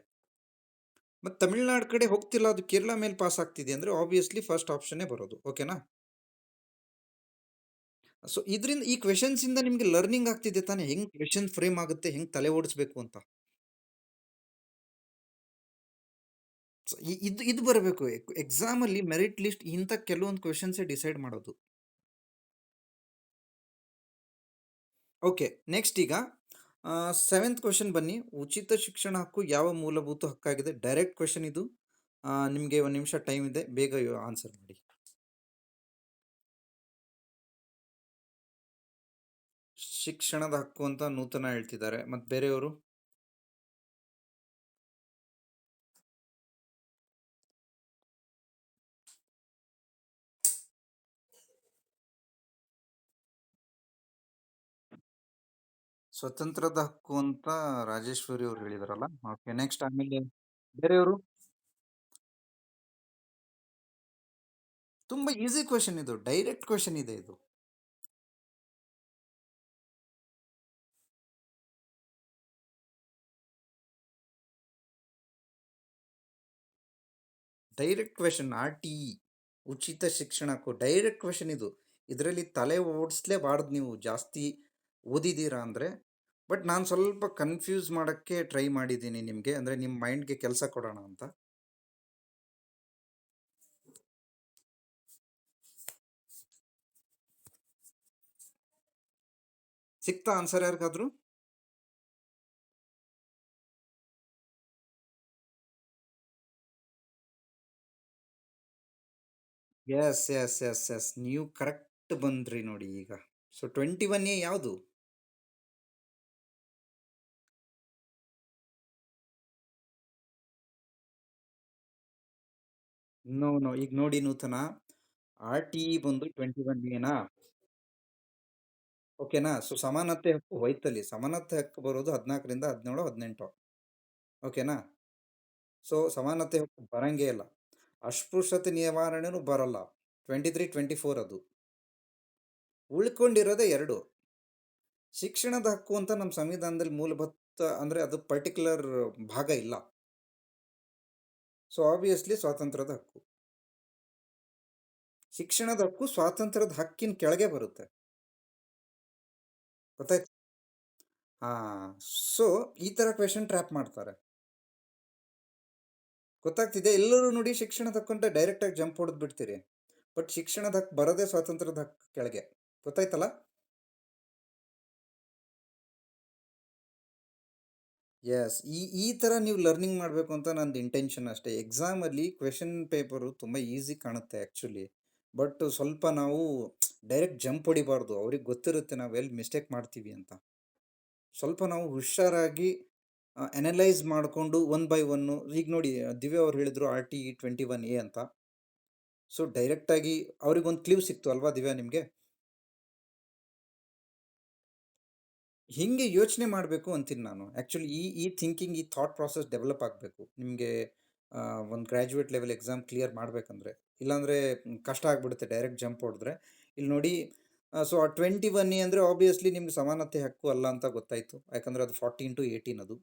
ಮತ್ತೆ ತಮಿಳ್ನಾಡು ಕಡೆ ಹೋಗ್ತಿಲ್ಲ, ಅದು ಕೇರಳ ಮೇಲೆ ಪಾಸ್ ಆಗ್ತಿದೆ ಅಂದ್ರೆ ಆಬ್ವಿಯಸ್ಲಿ ಫಸ್ಟ್ ಆಪ್ಷನ್ನೇ ಬರೋದು. ಓಕೆನಾ? ಸೊ ಇದರಿಂದ ಈ ಕ್ವೆಶನ್ಸ್ ಇಂದ ನಿಮ್ಗೆ ಲರ್ನಿಂಗ್ ಆಗ್ತಿದೆ ತಾನೇ, ಹೆಂಗ್ ಕ್ವೆಶನ್ ಫ್ರೇಮ್ ಆಗುತ್ತೆ, ಹೆಂಗ್ ತಲೆ ಓಡಿಸ್ಬೇಕು ಅಂತ. So, ಇದು ಇದು ಬರಬೇಕು ಎಕ್ಸಾಮ್ ಅಲ್ಲಿ. ಮೆರಿಟ್ ಲಿಸ್ಟ್ ಇಂಥ ಕೆಲವೊಂದು ಕ್ವೆಶನ್ಸ್ ಡಿಸೈಡ್ ಮಾಡೋದು. ಓಕೆ, ನೆಕ್ಸ್ಟ್ ಈಗ ಸೆವೆಂತ್ ಕ್ವೆಶನ್ ಬನ್ನಿ. ಉಚಿತ ಶಿಕ್ಷಣ ಹಕ್ಕು ಯಾವ ಮೂಲಭೂತ ಹಕ್ಕಾಗಿದೆ? ಡೈರೆಕ್ಟ್ ಕ್ವೆಶನ್ ಇದು. ನಿಮಗೆ 1 ನಿಮಿಷ ಟೈಮ್ ಇದೆ, ಬೇಗ ಆನ್ಸರ್ ಮಾಡಿ. ಶಿಕ್ಷಣದ ಹಕ್ಕು ಅಂತ ನೂತನ ಹೇಳ್ತಿದ್ದಾರೆ, ಮತ್ತೆ ಬೇರೆಯವರು? ಸ್ವತಂತ್ರದ ಹಕ್ಕು ಅಂತ ರಾಜೇಶ್ವರಿ ಅವರು ಹೇಳಿದಾರಲ್ಲ. ಓಕೆ, ನೆಕ್ಸ್ಟ್ ಆಮೇಲೆ ಬೇರೆಯವರು? ತುಂಬಾ ಈಸಿ ಕ್ವೆಶನ್ ಇದು, ಡೈರೆಕ್ಟ್ ಕ್ವೆಶನ್ ಇದೆ ಇದು. ಡೈರೆಕ್ಟ್ ಕ್ವೆಶನ್, RTE, ಉಚಿತ ಶಿಕ್ಷಣಕ್ಕೂ ಡೈರೆಕ್ಟ್ ಕ್ವೆಶನ್ ಇದು. ಇದರಲ್ಲಿ ತಲೆ ಓಡಿಸ್ಲೇಬಾರ್ದು ನೀವು ಜಾಸ್ತಿ ಓದಿದ್ದೀರಾ ಅಂದರೆ. ಬಟ್ ನಾನು ಸ್ವಲ್ಪ ಕನ್ಫ್ಯೂಸ್ ಮಾಡೋಕ್ಕೆ ಟ್ರೈ ಮಾಡಿದ್ದೀನಿ ನಿಮಗೆ, ಅಂದರೆ ನಿಮ್ಮ ಮೈಂಡ್ಗೆ ಕೆಲಸ ಕೊಡೋಣ ಅಂತ. ಸಿಕ್ತಾ ಆನ್ಸರ್ ಯಾರಿಗಾದ್ರು? ಎಸ್ ಎಸ್ ಎಸ್ ಎಸ್, ನೀವು ಕರೆಕ್ಟ್ ಬಂದ್ರಿ ನೋಡಿ ಈಗ. ಸೊ 21A ಯಾವುದು? ನೋ ನೋ, ಈಗ ನೋಡಿ ನೂತನ, RTE ಬಂದು 21Aನಾ? ಓಕೆನಾ? ಸೊ ಸಮಾನತೆ ಹಕ್ಕು ಹೋಯ್ತಲ್ಲಿ. ಸಮಾನತೆ ಹಕ್ಕು ಬರೋದು 14ರಿಂದ 17, 18. ಓಕೆನಾ? ಸೊ ಸಮಾನತೆ ಹಕ್ಕು ಬರಂಗೇ ಇಲ್ಲ. ಅಸ್ಪೃಶ್ಯತೆ ನಿವಾರಣೆನೂ ಬರಲ್ಲ, 23, 24 ಅದು. ಉಳ್ಕೊಂಡಿರೋದೇ ಎರಡು. ಶಿಕ್ಷಣದ ಹಕ್ಕು ಅಂತ ನಮ್ಮ ಸಂವಿಧಾನದಲ್ಲಿ ಮೂಲಭೂತ ಅಂದರೆ ಅದು ಪರ್ಟಿಕ್ಯುಲರ್ ಭಾಗ ಇಲ್ಲ. ಸೊ ಆಬ್ವಿಯಸ್ಲಿ ಸ್ವಾತಂತ್ರ್ಯದ ಹಕ್ಕು. ಶಿಕ್ಷಣದ ಹಕ್ಕು ಸ್ವಾತಂತ್ರ್ಯದ ಹಕ್ಕಿನ ಕೆಳಗೆ ಬರುತ್ತೆ. ಗೊತ್ತಾಯ್ತು? ಹಾ. ಸೊ ಈ ತರ ಕ್ವೆಶನ್ ಟ್ರ್ಯಾಪ್ ಮಾಡ್ತಾರೆ. ಗೊತ್ತಾಗ್ತಿದೆ? ಎಲ್ಲರೂ ನೋಡಿ ಶಿಕ್ಷಣದ ಹಕ್ಕು ಅಂತ ಡೈರೆಕ್ಟ್ ಆಗಿ ಜಂಪ್ ಹೊಡೆದ್ ಬಿಡ್ತೀರಿ. ಬಟ್ ಶಿಕ್ಷಣದ ಹಕ್ಕು ಬರೋದೇ ಸ್ವಾತಂತ್ರ್ಯದ ಹಕ್ಕು ಕೆಳಗೆ. ಗೊತ್ತಾಯ್ತಲ್ಲ? ಎಸ್, ಈ ಥರ ನೀವು ಲರ್ನಿಂಗ್ ಮಾಡಬೇಕು ಅಂತ ನಂದು ಇಂಟೆನ್ಷನ್ ಅಷ್ಟೇ. ಎಕ್ಸಾಮಲ್ಲಿ ಕ್ವೆಶನ್ ಪೇಪರು ತುಂಬ ಈಸಿ ಕಾಣುತ್ತೆ ಆ್ಯಕ್ಚುಲಿ. ಬಟ್ ಸ್ವಲ್ಪ ನಾವು ಡೈರೆಕ್ಟ್ ಜಂಪ್ ಹೊಡಿಬಾರ್ದು. ಅವ್ರಿಗೆ ಗೊತ್ತಿರುತ್ತೆ ನಾವು ಎಲ್ಲಿ ಮಿಸ್ಟೇಕ್ ಮಾಡ್ತೀವಿ ಅಂತ. ಸ್ವಲ್ಪ ನಾವು ಹುಷಾರಾಗಿ ಅನಲೈಸ್ ಮಾಡಿಕೊಂಡು ಒನ್ ಬೈ ಒನ್ನು. ಈಗ ನೋಡಿ, ದಿವ್ಯಾ ಅವ್ರು ಹೇಳಿದ್ರು RTE 21A ಅಂತ. ಸೊ ಡೈರೆಕ್ಟಾಗಿ ಅವ್ರಿಗೊಂದು ಕ್ಲೀವ್ ಸಿಕ್ತು ಅಲ್ವಾ ದಿವ್ಯಾ ನಿಮಗೆ? ಹಿಂಗೆ ಯೋಚನೆ ಮಾಡಬೇಕು ಅಂತೀನಿ ನಾನು. ಆ್ಯಕ್ಚುಲಿ ಈ ಥಿಂಕಿಂಗ್, ಈ ಥಾಟ್ ಪ್ರಾಸೆಸ್ ಡೆವಲಪ್ ಆಗಬೇಕು ನಿಮಗೆ ಒಂದು ಗ್ರ್ಯಾಜುಯೇಟ್ ಲೆವೆಲ್ ಎಕ್ಸಾಮ್ ಕ್ಲಿಯರ್ ಮಾಡಬೇಕಂದ್ರೆ. ಇಲ್ಲಾಂದರೆ ಕಷ್ಟ ಆಗಿಬಿಡುತ್ತೆ ಡೈರೆಕ್ಟ್ ಜಂಪ್ ಹೊಡೆದ್ರೆ. ಇಲ್ಲಿ ನೋಡಿ. ಸೊ ಆ 21 ಅಂದರೆ ಆಬ್ವಿಯಸ್ಲಿ ನಿಮ್ಗೆ ಸಮಾನತೆ ಹಕ್ಕು ಅಲ್ಲ ಅಂತ ಗೊತ್ತಾಯಿತು, ಯಾಕಂದರೆ ಅದು 14 to 18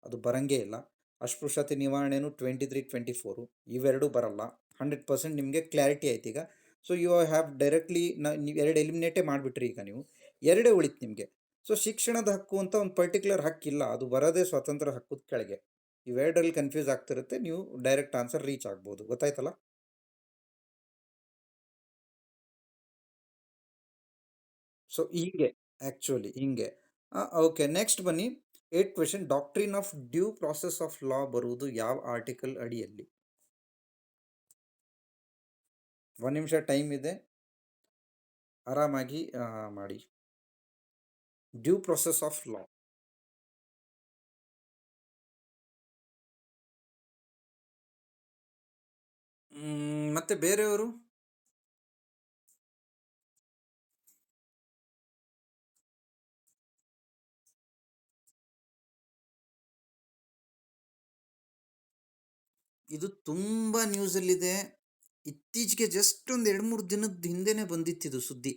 ಅದು ಬರಂಗೇ ಇಲ್ಲ. ಅಸ್ಪೃಶ್ಯತೆ ನಿವಾರಣೆನೂ 23 24 ಇವೆರಡೂ ಬರಲ್ಲ. 100% ನಿಮಗೆ ಕ್ಲಾರಿಟಿ ಆಯ್ತು ಈಗ. ಸೊ ಯು ಹ್ಯಾವ್ ಡೈರೆಕ್ಟ್ಲಿ ನೀವು ಎರಡು ಎಲಿಮಿನೇಟೇ ಮಾಡಿಬಿಟ್ರಿ ಈಗ ನೀವು. ಎರಡೇ ಉಳಿತು ನಿಮಗೆ. ಸೊ ಶಿಕ್ಷಣದ ಹಕ್ಕು ಅಂತ ಒಂದು ಪರ್ಟಿಕ್ಯುಲರ್ ಹಕ್ಕಿಲ್ಲ, ಅದು ಬರೋದೇ ಸ್ವತಂತ್ರ ಹಕ್ಕದ ಕೆಳಗೆ. ಇವೆರಡರಲ್ಲಿ ಕನ್ಫ್ಯೂಸ್ ಆಗ್ತಿರುತ್ತೆ, ನೀವು ಡೈರೆಕ್ಟ್ ಆನ್ಸರ್ ರೀಚ್ ಆಗ್ಬೋದು. ಗೊತ್ತಾಯ್ತಲ್ಲ? ಸೊ ಹೀಗೆ, ಆ್ಯಕ್ಚುಲಿ ಹಿಂಗೆ. ಓಕೆ, ನೆಕ್ಸ್ಟ್ ಬನ್ನಿ. 8th question, doctrine of due process of law ಬರುವುದು ಯಾವ ಆರ್ಟಿಕಲ್ ಅಡಿಯಲ್ಲಿ? 1 ನಿಮಿಷ ಟೈಮ್ ಇದೆ, ಆರಾಮಾಗಿ ಮಾಡಿ. Due process of law. ಮತ್ತೆ ಬೇರೆಯವರು? ಇದು ತುಂಬ ನ್ಯೂಸಲ್ಲಿದೆ. ಇತ್ತೀಚೆಗೆ ಜಸ್ಟ್ ಒಂದು 2-3 ದಿನದ ಹಿಂದೆನೇ ಬಂದಿತ್ತಿದು ಸುದ್ದಿ.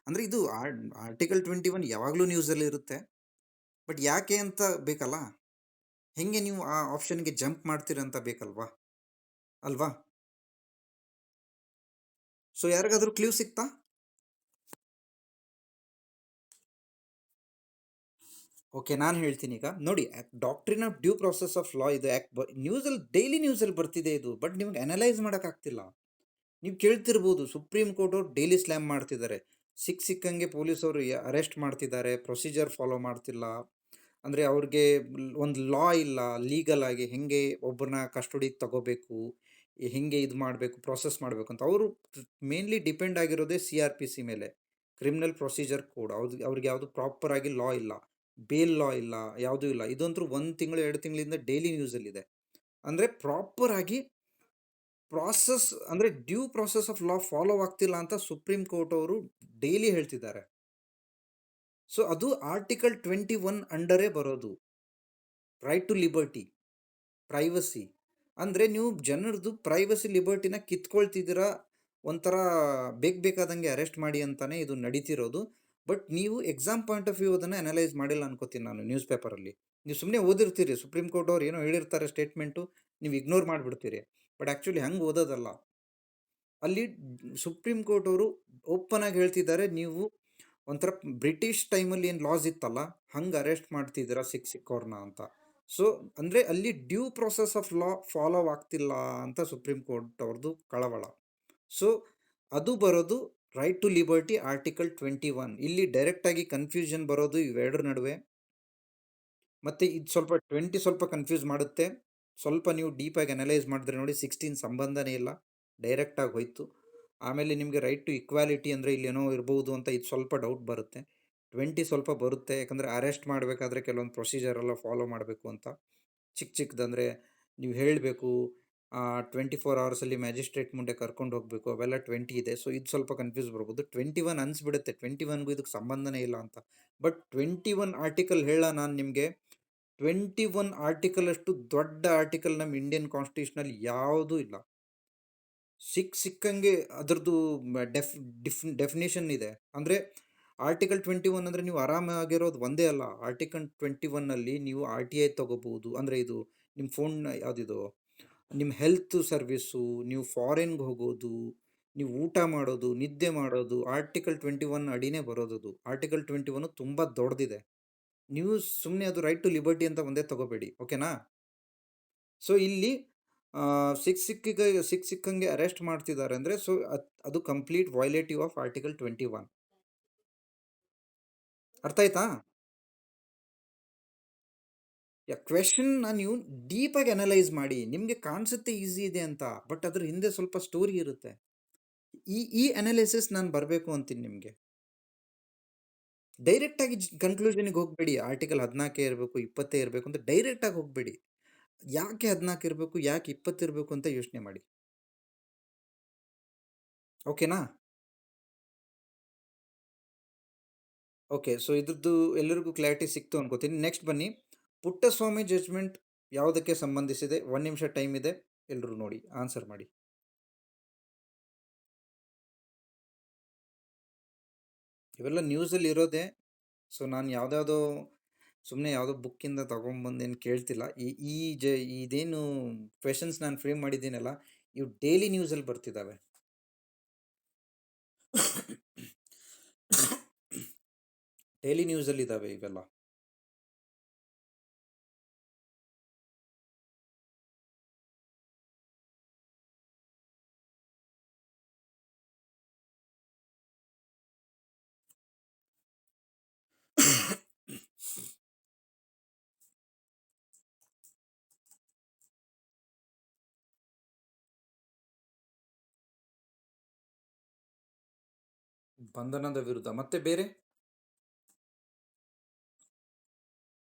ಅಂದರೆ ಇದು ಆರ್ಟಿಕಲ್ 21 ಯಾವಾಗಲೂ ನ್ಯೂಸಲ್ಲಿ ಇರುತ್ತೆ, ಬಟ್ ಯಾಕೆ ಅಂತ ಬೇಕಲ್ಲ. ಹೆಂಗೆ ನೀವು ಆ ಆಪ್ಷನ್ಗೆ ಜಂಪ್ ಮಾಡ್ತೀರಂತ ಬೇಕಲ್ವಾ, ಅಲ್ವಾ? ಸೊ ಯಾರಿಗಾದ್ರೂ ಕ್ಲೂ ಸಿಕ್ತಾ? ಓಕೆ, ನಾನು ಹೇಳ್ತೀನಿ ಈಗ ನೋಡಿ. Doctrine of due process of law ಇದು ನ್ಯೂಸಲ್ಲಿ, ಡೈಲಿ ನ್ಯೂಸಲ್ಲಿ ಬರ್ತಿದೆ ಇದು, ಬಟ್ ನಿಮ್ಗೆ ಅನಲೈಸ್ ಮಾಡೋಕ್ಕಾಗ್ತಿಲ್ಲ. ನೀವು ಕೇಳ್ತಿರ್ಬೋದು, ಸುಪ್ರೀಂ ಕೋರ್ಟ್ ಅವ್ರು ಡೈಲಿ ಸ್ಲ್ಯಾಮ್ ಮಾಡ್ತಿದ್ದಾರೆ. ಸಿಕ್ಕಂಗೆ ಪೊಲೀಸವರು ಅರೆಸ್ಟ್ ಮಾಡ್ತಿದ್ದಾರೆ, ಪ್ರೊಸೀಜರ್ ಫಾಲೋ ಮಾಡ್ತಿಲ್ಲ. ಅಂದರೆ ಅವ್ರಿಗೆ ಒಂದು ಲಾ ಇಲ್ಲ, ಲೀಗಲ್ ಆಗಿ ಹೆಂಗೆ ಒಬ್ಬರನ್ನ ಕಸ್ಟಡಿಗೆ ತಗೋಬೇಕು, ಹೆಂಗೆ ಇದು ಮಾಡಬೇಕು, ಪ್ರೊಸೆಸ್ ಮಾಡಬೇಕು ಅಂತ. ಅವರು ಮೇನ್ಲಿ ಡಿಪೆಂಡ್ ಆಗಿರೋದೇ CRPC ಮೇಲೆ, ಕ್ರಿಮಿನಲ್ ಪ್ರೊಸೀಜರ್ ಕೋಡ್. ಅವ್ರಿಗೆ ಯಾವುದು ಪ್ರಾಪರ್ ಆಗಿ ಲಾ ಇಲ್ಲ, ಬೇಲ್ ಲಾ ಇಲ್ಲ, ಯಾವುದೂ ಇಲ್ಲ. ಇದಂತೂ 1 ತಿಂಗಳು 2 ತಿಂಗಳಿಂದ ಡೈಲಿ ನ್ಯೂಸಲ್ಲಿದೆ. ಅಂದರೆ ಪ್ರಾಪರ್ ಆಗಿ ಪ್ರಾಸೆಸ್, ಅಂದರೆ due process of law follow ಆಗ್ತಿಲ್ಲ ಅಂತ ಸುಪ್ರೀಂ ಕೋರ್ಟ್ ಅವರು ಡೈಲಿ ಹೇಳ್ತಿದ್ದಾರೆ. ಸೊ ಅದು ಆರ್ಟಿಕಲ್ 21 ಅಂಡರೇ ಬರೋದು, ರೈಟ್ ಟು ಲಿಬರ್ಟಿ, ಪ್ರೈವಸಿ. ಅಂದರೆ ನೀವು ಜನರದು ಪ್ರೈವಸಿ ಲಿಬರ್ಟಿನ ಕಿತ್ಕೊಳ್ತಿದ್ದೀರಾ, ಒಂಥರ ಬೇಕಾದಂಗೆ ಅರೆಸ್ಟ್ ಮಾಡಿ ಅಂತಾನೆ ಇದು ನಡೀತಿರೋದು. ಬಟ್ ನೀವು ಎಕ್ಸಾಮ್ ಪಾಯಿಂಟ್ ಆಫ್ ವ್ಯೂ ಅದನ್ನು ಅನಲೈಸ್ ಮಾಡಿಲ್ಲ ಅನ್ಕೋತೀನಿ ನಾನು. ನ್ಯೂಸ್ ಪೇಪರಲ್ಲಿ ನೀವು ಸುಮ್ಮನೆ ಓದಿರ್ತೀರಿ, ಸುಪ್ರೀಂ ಕೋರ್ಟ್ ಅವ್ರು ಏನೋ ಹೇಳಿರ್ತಾರೆ ಸ್ಟೇಟ್ಮೆಂಟು, ನೀವು ಇಗ್ನೋರ್ ಮಾಡಿಬಿಡ್ತೀರಿ. ಬಟ್ ಆ್ಯಕ್ಚುಲಿ ಹಂಗೆ ಓದೋದಲ್ಲ. ಅಲ್ಲಿ ಸುಪ್ರೀಂ ಕೋರ್ಟ್ ಅವರು ಓಪನ್ ಆಗಿ ಹೇಳ್ತಿದ್ದಾರೆ, ನೀವು ಒಂಥರ ಬ್ರಿಟಿಷ್ ಟೈಮಲ್ಲಿ ಏನು ಲಾಸ್ ಇತ್ತಲ್ಲ, ಹಂಗೆ ಅರೆಸ್ಟ್ ಮಾಡ್ತಿದ್ದೀರಾ ಸಿಕ್ಕವ್ರನ್ನ ಅಂತ. ಸೊ ಅಂದರೆ ಅಲ್ಲಿ due process of law follow ಆಗ್ತಿಲ್ಲ ಅಂತ ಸುಪ್ರೀಂ ಕೋರ್ಟ್ ಅವ್ರದ್ದು ಕಳವಳ. ಸೊ ಅದು ಬರೋದು ರೈಟ್ ಟು ಲಿಬರ್ಟಿ ಆರ್ಟಿಕಲ್ 21. ಇಲ್ಲಿ ಡೈರೆಕ್ಟಾಗಿ ಕನ್ಫ್ಯೂಷನ್ ಬರೋದು ಇವೆರಡರ ನಡುವೆ. ಮತ್ತು ಇದು ಸ್ವಲ್ಪ 20 ಸ್ವಲ್ಪ ಕನ್ಫ್ಯೂಸ್ ಮಾಡುತ್ತೆ. ಸ್ವಲ್ಪ ನೀವು ಡೀಪಾಗಿ ಅನಲೈಸ್ ಮಾಡಿದ್ರೆ ನೋಡಿ, 16 ಸಂಬಂಧನೇ ಇಲ್ಲ, ಡೈರೆಕ್ಟಾಗಿ ಹೋಯ್ತು. ಆಮೇಲೆ ನಿಮಗೆ ರೈಟ್ ಟು ಇಕ್ವಾಲಿಟಿ ಅಂದರೆ ಇಲ್ಲೇನೋ ಇರ್ಬೋದು ಅಂತ ಇದು ಸ್ವಲ್ಪ ಡೌಟ್ ಬರುತ್ತೆ. 20 ಸ್ವಲ್ಪ ಬರುತ್ತೆ, ಯಾಕಂದರೆ ಅರೆಸ್ಟ್ ಮಾಡಬೇಕಾದ್ರೆ ಕೆಲವೊಂದು ಪ್ರೊಸೀಜರೆಲ್ಲ ಫಾಲೋ ಮಾಡಬೇಕು ಅಂತ. ಚಿಕ್ಕದಂದರೆ ನೀವು ಹೇಳಬೇಕು, 24 ಅವರ್ಸಲ್ಲಿ ಮ್ಯಾಜಿಸ್ಟ್ರೇಟ್ ಮುಂದೆ ಕರ್ಕೊಂಡು ಹೋಗಬೇಕು, ಅವೆಲ್ಲ 20 ಇದೆ. ಸೊ ಇದು ಸ್ವಲ್ಪ ಕನ್ಫ್ಯೂಸ್ ಬರ್ಬೋದು. 21 ಅನಿಸ್ಬಿಡುತ್ತೆ 21ಗೂ ಇದಕ್ಕೆ ಸಂಬಂಧನೇ ಇಲ್ಲ ಅಂತ. ಬಟ್ 21 ಆರ್ಟಿಕಲ್ ಹೇಳ ನಾನು ನಿಮಗೆ, 21 ಆರ್ಟಿಕಲ್ ಅಷ್ಟು ದೊಡ್ಡ ಆರ್ಟಿಕಲ್ ನಮ್ಮ ಇಂಡಿಯನ್ ಕಾನ್ಸ್ಟಿಟ್ಯೂಷನಲ್ಲಿ ಯಾವುದೂ ಇಲ್ಲ. ಸಿಕ್ಕಂಗೆ ಅದರದ್ದು ಡೆಫಿನೇಷನ್ ಇದೆ. ಅಂದರೆ ಆರ್ಟಿಕಲ್ 21 ಅಂದರೆ ನೀವು ಆರಾಮಾಗಿರೋದು ಒಂದೇ ಅಲ್ಲ. ಆರ್ಟಿಕಲ್ 21ನಲ್ಲಿ ನೀವು RTI ತೊಗೋಬೋದು, ಅಂದರೆ ಇದು ನಿಮ್ಮ ಫೋನ್ ಯಾವುದಿದು, ನಿಮ್ಮ ಹೆಲ್ತ್ ಸರ್ವಿಸು, ನೀವು ಫಾರಿನ್ಗೆ ಹೋಗೋದು, ನೀವು ಊಟ ಮಾಡೋದು, ನಿದ್ದೆ ಮಾಡೋದು, ಆರ್ಟಿಕಲ್ 21 ಅಡಿನೇ ಬರೋದದು. ಆರ್ಟಿಕಲ್ 21 ತುಂಬ ದೊಡ್ಡದಿದೆ. ನೀವು ಸುಮ್ಮನೆ ಅದು ರೈಟ್ ಟು ಲಿಬರ್ಟಿ ಅಂತ ಒಂದೇ ತಗೋಬೇಡಿ, ಓಕೆನಾ? ಸೊ ಇಲ್ಲಿ ಸಿಕ್ಕಂಗೆ ಅರೆಸ್ಟ್ ಮಾಡ್ತಿದ್ದಾರೆ ಅಂದರೆ, ಸೊ ಅದು ಕಂಪ್ಲೀಟ್ ವೈಲೇಟಿವ್ ಆಫ್ ಆರ್ಟಿಕಲ್ 21. ಅರ್ಥ ಆಯ್ತಾ? ಕ್ವೆಶನ್ ನೀವು ಡೀಪಾಗಿ ಅನಲೈಸ್ ಮಾಡಿ, ನಿಮಗೆ ಕಾಣಿಸುತ್ತೆ ಈಸಿ ಇದೆ ಅಂತ, ಬಟ್ ಅದ್ರ ಹಿಂದೆ ಸ್ವಲ್ಪ ಸ್ಟೋರಿ ಇರುತ್ತೆ. ಈ ಅನಾಲಿಸಿಸ್ ನಾನು ಬರಬೇಕು ಅಂತೀನಿ ನಿಮಗೆ. ಡೈರೆಕ್ಟಾಗಿ ಕನ್ಕ್ಲೂಷನಿಗೆ ಹೋಗಬೇಡಿ, ಆರ್ಟಿಕಲ್ 14 ಇರಬೇಕು 20 ಇರಬೇಕು ಅಂತ ಡೈರೆಕ್ಟಾಗಿ ಹೋಗಬೇಡಿ. ಯಾಕೆ 14 ಇರಬೇಕು, ಯಾಕೆ 20 ಇರಬೇಕು ಅಂತ ಯೋಚನೆ ಮಾಡಿ, ಓಕೆನಾ? ಓಕೆ, ಸೊ ಇದ್ರದ್ದು ಎಲ್ಲರಿಗೂ ಕ್ಲಾರಿಟಿ ಸಿಕ್ತು ಅನ್ಕೋತೀನಿ. ನೆಕ್ಸ್ಟ್ ಬನ್ನಿ, ಪುಟ್ಟಸ್ವಾಮಿ ಜಡ್ಜ್ಮೆಂಟ್ ಯಾವುದಕ್ಕೆ ಸಂಬಂಧಿಸಿದೆ? 1 ನಿಮಿಷ ಟೈಮ್ ಇದೆ, ಎಲ್ಲರೂ ನೋಡಿ ಆನ್ಸರ್ ಮಾಡಿ. ಇವೆಲ್ಲ ನ್ಯೂಸಲ್ಲಿ ಇರೋದೇ. ಸೊ ನಾನು ಯಾವುದ್ಯಾವುದೋ ಸುಮ್ಮನೆ ಯಾವುದೋ ಬುಕ್ಕಿಂದ ತಗೊಂಬಂದೇನು ಕೇಳ್ತಿಲ್ಲ. ಈ ಈ ಜ ಇದೇನು ಕ್ವೆಶನ್ಸ್ ನಾನು ಫ್ರೇಮ್ ಮಾಡಿದ್ದೀನಲ್ಲ, ಇವು ಡೈಲಿ ನ್ಯೂಸಲ್ಲಿ ಬರ್ತಿದ್ದಾವೆ. ಡೈಲಿ ನ್ಯೂಸಲ್ಲಿ ಇದ್ದಾವೆ ಇವೆಲ್ಲ. ಬಂಧನದ ವಿರುದ್ಧ ಮತ್ತೆ ಬೇರೆ.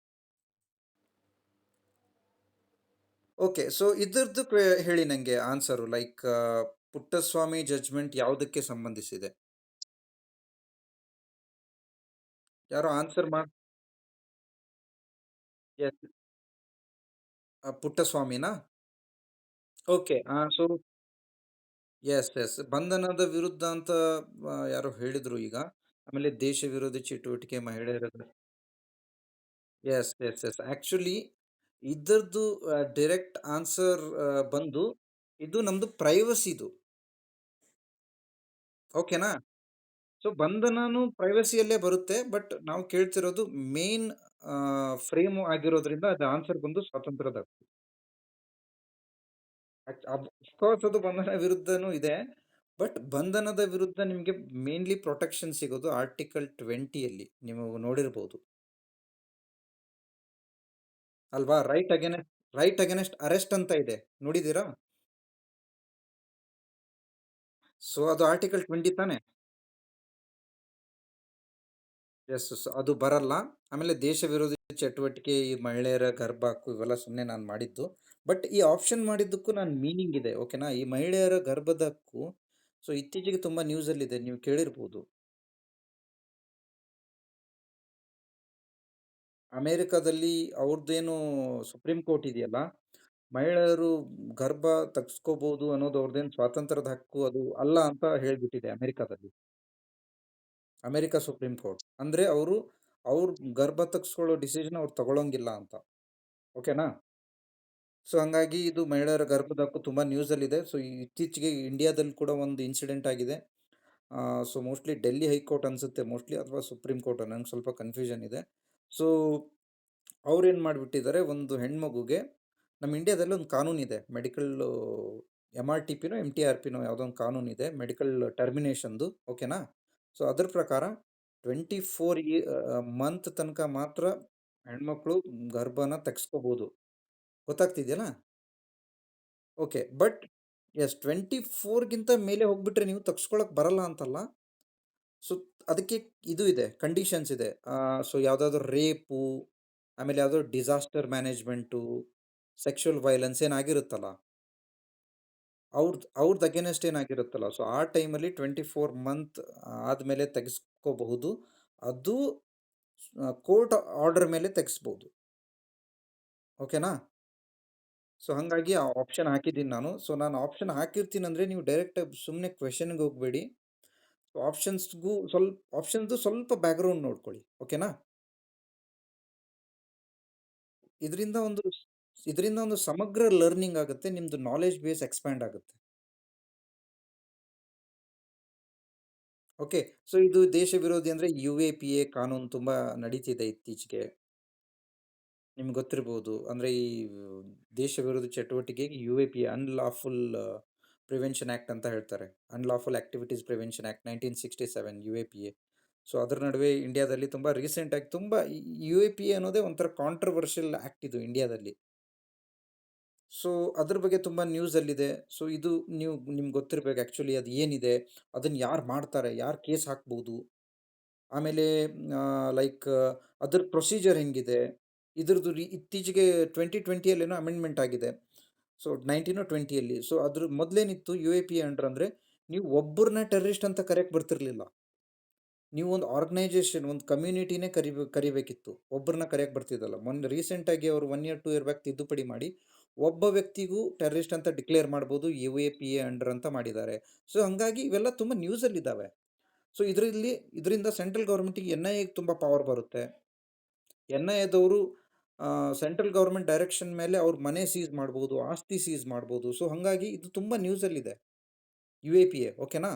ಓಕೆ, ಸೊ ಇದ್ರದ್ದು ಹೇಳಿ ನನಗೆ ಆನ್ಸರು, ಲೈಕ್ ಪುಟ್ಟಸ್ವಾಮಿ ಜಡ್ಜ್ಮೆಂಟ್ ಯಾವುದಕ್ಕೆ ಸಂಬಂಧಿಸಿದೆ? ಯಾರೋ ಆನ್ಸರ್ ಮಾಡಿ. ಎಸ್, ಪುಟ್ಟಸ್ವಾಮಿನಾ? ಓಕೆ, ಸೊ ಎಸ್ ಎಸ್ ಬಂಧನದ ವಿರುದ್ಧ ಅಂತ ಯಾರೋ ಹೇಳಿದ್ರು ಈಗ. ಆಮೇಲೆ ದೇಶ ವಿರೋಧಿ ಚಟುವಟಿಕೆ ಮಹಿಳೆಯರ. ಎಸ್ ಎಸ್ ಎಸ್ ಆಕ್ಚುಲಿ ಇದರದ್ದು ಡೈರೆಕ್ಟ್ ಆನ್ಸರ್ ಬಂದು, ಇದು ನಮ್ದು ಪ್ರೈವಸಿದು. ಓಕೆನಾ? ಸೊ ಬಂಧನನು ಪ್ರೈವಸಿಯಲ್ಲೇ ಬರುತ್ತೆ, ಬಟ್ ನಾವು ಕೇಳ್ತಿರೋದು ಮೇನ್ ಫ್ರೇಮ್ ಆಗಿರೋದ್ರಿಂದ ಅದು ಆನ್ಸರ್ ಬಂದು ಸ್ವಾತಂತ್ರ್ಯದ ಹಕ್ಕು. ಅಫ್ಕೋರ್ಸ್ ಅದು ಬಂಧನ ವಿರುದ್ಧನೂ ಇದೆ, ಬಟ್ ಬಂಧನದ ವಿರುದ್ಧ ನಿಮಗೆ ಮೇನ್ಲಿ ಪ್ರೊಟೆಕ್ಷನ್ ಸಿಗೋದು ಆರ್ಟಿಕಲ್ 20ಯಲ್ಲಿ ನೀವು ನೋಡಿರ್ಬೋದು ಅಲ್ವಾ? ರೈಟ್ ಅಗೇನೆಸ್ಟ್ ಅರೆಸ್ಟ್ ಅಂತ ಇದೆ, ನೋಡಿದೀರಾ? ಸೊ ಅದು ಆರ್ಟಿಕಲ್ 20 ತಾನೆ. ಎಸ್, ಅದು ಬರಲ್ಲ. ಆಮೇಲೆ ದೇಶ ವಿರೋಧಿ ಚಟುವಟಿಕೆ, ಈ ಮಹಿಳೆಯರ ಗರ್ಭ ಹಕ್ಕು ಇವೆಲ್ಲ ಸುಮ್ಮನೆ ನಾನು ಮಾಡಿದ್ದು. ಬಟ್ ಈ ಆಪ್ಷನ್ ಮಾಡಿದ್ದಕ್ಕೂ ನಾನು ಮೀನಿಂಗ್ ಇದೆ, ಓಕೆನಾ? ಈ ಮಹಿಳೆಯರ ಗರ್ಭದ ಹಕ್ಕು, ಸೊ ಇತ್ತೀಚೆಗೆ ತುಂಬಾ ನ್ಯೂಸ್ ಅಲ್ಲಿ ಇದೆ, ನೀವು ಕೇಳಿರ್ಬೋದು. ಅಮೆರಿಕದಲ್ಲಿ ಅವ್ರದ್ದೇನು ಸುಪ್ರೀಂ ಕೋರ್ಟ್ ಇದೆಯಲ್ಲ, ಮಹಿಳೆಯರು ಗರ್ಭ ತೆಗೆಸ್ಕೋಬಹುದು ಅನ್ನೋದು ಅವ್ರದ್ದೇನು ಸ್ವಾತಂತ್ರ್ಯದ ಹಕ್ಕು ಅದು ಅಲ್ಲ ಅಂತ ಹೇಳ್ಬಿಟ್ಟಿದೆ ಅಮೆರಿಕದಲ್ಲಿ. ಅಮೆರಿಕ ಸುಪ್ರೀಂ ಕೋರ್ಟ್ ಅಂದ್ರೆ ಅವ್ರು ಗರ್ಭ ತೆಗೆಸ್ಕೊಳ್ಳೋ ಡಿಸಿಷನ್ ಅವ್ರು ತಗೊಳಂಗಿಲ್ಲ ಅಂತ. ಓಕೆನಾ? ಸೊ ಹಂಗಾಗಿ ಇದು ಮಹಿಳೆಯರ ಗರ್ಭದ ಹಕ್ಕು ತುಂಬ ನ್ಯೂಸಲ್ಲಿದೆ. ಸೊ ಇತ್ತೀಚೆಗೆ ಇಂಡಿಯಾದಲ್ಲಿ ಕೂಡ ಒಂದು ಇನ್ಸಿಡೆಂಟ್ ಆಗಿದೆ. ಸೊ ಮೋಸ್ಟ್ಲಿ ಡೆಲ್ಲಿ ಹೈಕೋರ್ಟ್ ಅನ್ಸುತ್ತೆ, ಮೋಸ್ಟ್ಲಿ, ಅಥವಾ ಸುಪ್ರೀಂ ಕೋರ್ಟ್, ನಂಗೆ ಸ್ವಲ್ಪ ಕನ್ಫ್ಯೂಷನ್ ಇದೆ. ಸೊ ಅವ್ರೇನು ಮಾಡಿಬಿಟ್ಟಿದ್ದಾರೆ, ಒಂದು ಹೆಣ್ಮಗುಗೆ, ನಮ್ಮ ಇಂಡಿಯಾದಲ್ಲಿ ಒಂದು ಕಾನೂನಿದೆ, ಮೆಡಿಕಲ್ MRTPನೋ MTRPನೋ ಯಾವುದೋ ಒಂದು ಕಾನೂನಿದೆ, ಮೆಡಿಕಲ್ ಟರ್ಮಿನೇಷನ್ದು. ಓಕೆನಾ? ಸೊ ಅದ್ರ ಪ್ರಕಾರ 24 ಮಂತ್ ತನಕ ಮಾತ್ರ ಹೆಣ್ಮಕ್ಳು ಗರ್ಭನ ತೆಗೆಸ್ಕೋಬೋದು. ಗೊತ್ತಾಗ್ತಿದೆಯಲ್ಲ? ಓಕೆ, ಬಟ್ ಎಸ್ 24ಗಿಂತ ಮೇಲೆ ಹೋಗ್ಬಿಟ್ರೆ ನೀವು ತಗ್ಸ್ಕೊಳಕ್ ಬರಲ್ಲ ಅಂತಲ್ಲ. ಸೊ ಅದಕ್ಕೆ ಇದು ಇದೆ, ಕಂಡೀಷನ್ಸ್ ಇದೆ. ಸೊ ಯಾವುದಾದ್ರೂ ರೇಪು, ಆಮೇಲೆ ಯಾವುದೋ ಡಿಸಾಸ್ಟರ್ ಮ್ಯಾನೇಜ್ಮೆಂಟು, ಸೆಕ್ಷುವಲ್ ವೈಲೆನ್ಸ್ ಏನಾಗಿರುತ್ತಲ್ಲ, ಅವ್ರದ್ದು ಅಗೇನೆಸ್ಟ್ ಏನಾಗಿರುತ್ತಲ್ಲ, ಸೊ ಆ ಟೈಮಲ್ಲಿ 24 ಮಂತ್ ಆದಮೇಲೆ ತೆಗೆಸ್ಕೋಬಹುದು. ಅದು ಕೋರ್ಟ್ ಆರ್ಡರ್ ಮೇಲೆ ತೆಗೆಸ್ಬೋದು. ಓಕೆನಾ? ಸೊ ಹಾಗಾಗಿ ಆ ಆಪ್ಷನ್ ಹಾಕಿದ್ದೀನಿ ನಾನು. ಸೊ ನಾನು ಆಪ್ಷನ್ ಹಾಕಿರ್ತೀನಿ ಅಂದರೆ ನೀವು ಡೈರೆಕ್ಟ್ ಸುಮ್ಮನೆ ಕ್ವೆಶನ್ಗೆ ಹೋಗಬೇಡಿ. ಆಪ್ಷನ್ದು ಸ್ವಲ್ಪ ಬ್ಯಾಕ್ಗ್ರೌಂಡ್ ನೋಡ್ಕೊಳ್ಳಿ. ಓಕೆನಾ? ಇದರಿಂದ ಒಂದು ಇದರಿಂದ ಒಂದು ಸಮಗ್ರ ಲರ್ನಿಂಗ್ ಆಗುತ್ತೆ, ನಿಮ್ದು ನಾಲೆಜ್ ಬೇಸ್ ಎಕ್ಸ್ಪ್ಯಾಂಡ್ ಆಗುತ್ತೆ. ಓಕೆ, ಸೊ ಇದು ದೇಶ ವಿರೋಧಿ ಅಂದರೆ UAPA ಕಾನೂನು ತುಂಬ ನಡೀತಿದೆ ಇತ್ತೀಚೆಗೆ, ನಿಮ್ಗೆ ಗೊತ್ತಿರ್ಬೋದು. ಅಂದರೆ ಈ ದೇಶ ವಿರೋಧಿ ಚಟುವಟಿಕೆಗೆ UAPA, ಅನ್ಲಾಫುಲ್ ಪ್ರಿವೆನ್ಷನ್ ಆ್ಯಕ್ಟ್ ಅಂತ ಹೇಳ್ತಾರೆ. Unlawful activities prevention act 1967, UAPA. So ಅದ್ರ ನಡುವೆ ಇಂಡಿಯಾದಲ್ಲಿ ತುಂಬ ರೀಸೆಂಟಾಗಿ ತುಂಬ UAPA ಅನ್ನೋದೇ ಒಂಥರ ಕಾಂಟ್ರವರ್ಷಿಯಲ್ ಆ್ಯಕ್ಟ್ ಇದು ಇಂಡಿಯಾದಲ್ಲಿ. ಸೊ ಅದ್ರ ಬಗ್ಗೆ ತುಂಬ ನ್ಯೂಸಲ್ಲಿದೆ. ಸೊ ಇದು ನಿಮ್ಗೆ ಗೊತ್ತಿರಬೇಕು ಆ್ಯಕ್ಚುಲಿ ಅದು ಏನಿದೆ, ಅದನ್ನು ಯಾರು ಮಾಡ್ತಾರೆ, ಯಾರು ಕೇಸ್ ಹಾಕ್ಬೋದು, ಆಮೇಲೆ ಲೈಕ್ ಅದ್ರ ಪ್ರೊಸೀಜರ್ ಹೆಂಗಿದೆ, ಇದ್ರದ್ದು ಇತ್ತೀಚೆಗೆ 2020ಯಲ್ಲೇನೋ ಅಮೆಂಡ್ಮೆಂಟ್ ಆಗಿದೆ. So 19 or 20ಯಲ್ಲಿ. ಸೊ ಅದ್ರ ಮೊದಲೇನಿತ್ತು UAPA ಅಂಡರ್ ಅಂದರೆ, ನೀವು ಒಬ್ಬರನ್ನ ಟೆರರಿಸ್ಟ್ ಅಂತ ಕರೆಯಕ್ಕೆ ಬರ್ತಿರ್ಲಿಲ್ಲ. ನೀವು ಒಂದು ಆರ್ಗನೈಜೇಷನ್, ಒಂದು ಕಮ್ಯುನಿಟಿನೇ ಕರಿಬೇಕಿತ್ತು, ಒಬ್ಬರನ್ನ ಕರೆಯಕ್ಕೆ ಬರ್ತಿದ್ದಲ್ಲ. ಮೊನ್ನೆ ರೀಸೆಂಟಾಗಿ ಅವರು 1 year 2 year ಬ್ಯಾಕ್ ತಿದ್ದುಪಡಿ ಮಾಡಿ ಒಬ್ಬ ವ್ಯಕ್ತಿಗೂ ಟೆರರಿಸ್ಟ್ ಅಂತ ಡಿಕ್ಲೇರ್ ಮಾಡ್ಬೋದು, UAPA ಅಂಡರ್ ಅಂತ ಮಾಡಿದ್ದಾರೆ. ಸೊ ಹಂಗಾಗಿ ಇವೆಲ್ಲ ತುಂಬ ನ್ಯೂಸಲ್ಲಿದ್ದಾವೆ. ಸೊ ಇದರಿಂದ ಸೆಂಟ್ರಲ್ ಗೌರ್ಮೆಂಟಿಗೆ ಎನ್ ಐ ಎಗೆ ತುಂಬ ಪವರ್ ಬರುತ್ತೆ. ಎನ್ ಐ ಎದವರು ಸೆಂಟ್ರಲ್ ಗೌರ್ಮೆಂಟ್ ಡೈರೆಕ್ಷನ್ ಮೇಲೆ ಅವ್ರ ಮನೆ ಸೀಸ್ ಮಾಡ್ಬೋದು, ಆಸ್ತಿ ಸೀಸ್ ಮಾಡ್ಬೋದು. ಸೊ ಹಾಗಾಗಿ ಇದು ತುಂಬ ನ್ಯೂಸಲ್ಲಿದೆ, ಯು ಎ ಪಿ ಎ, ಓಕೆನಾ?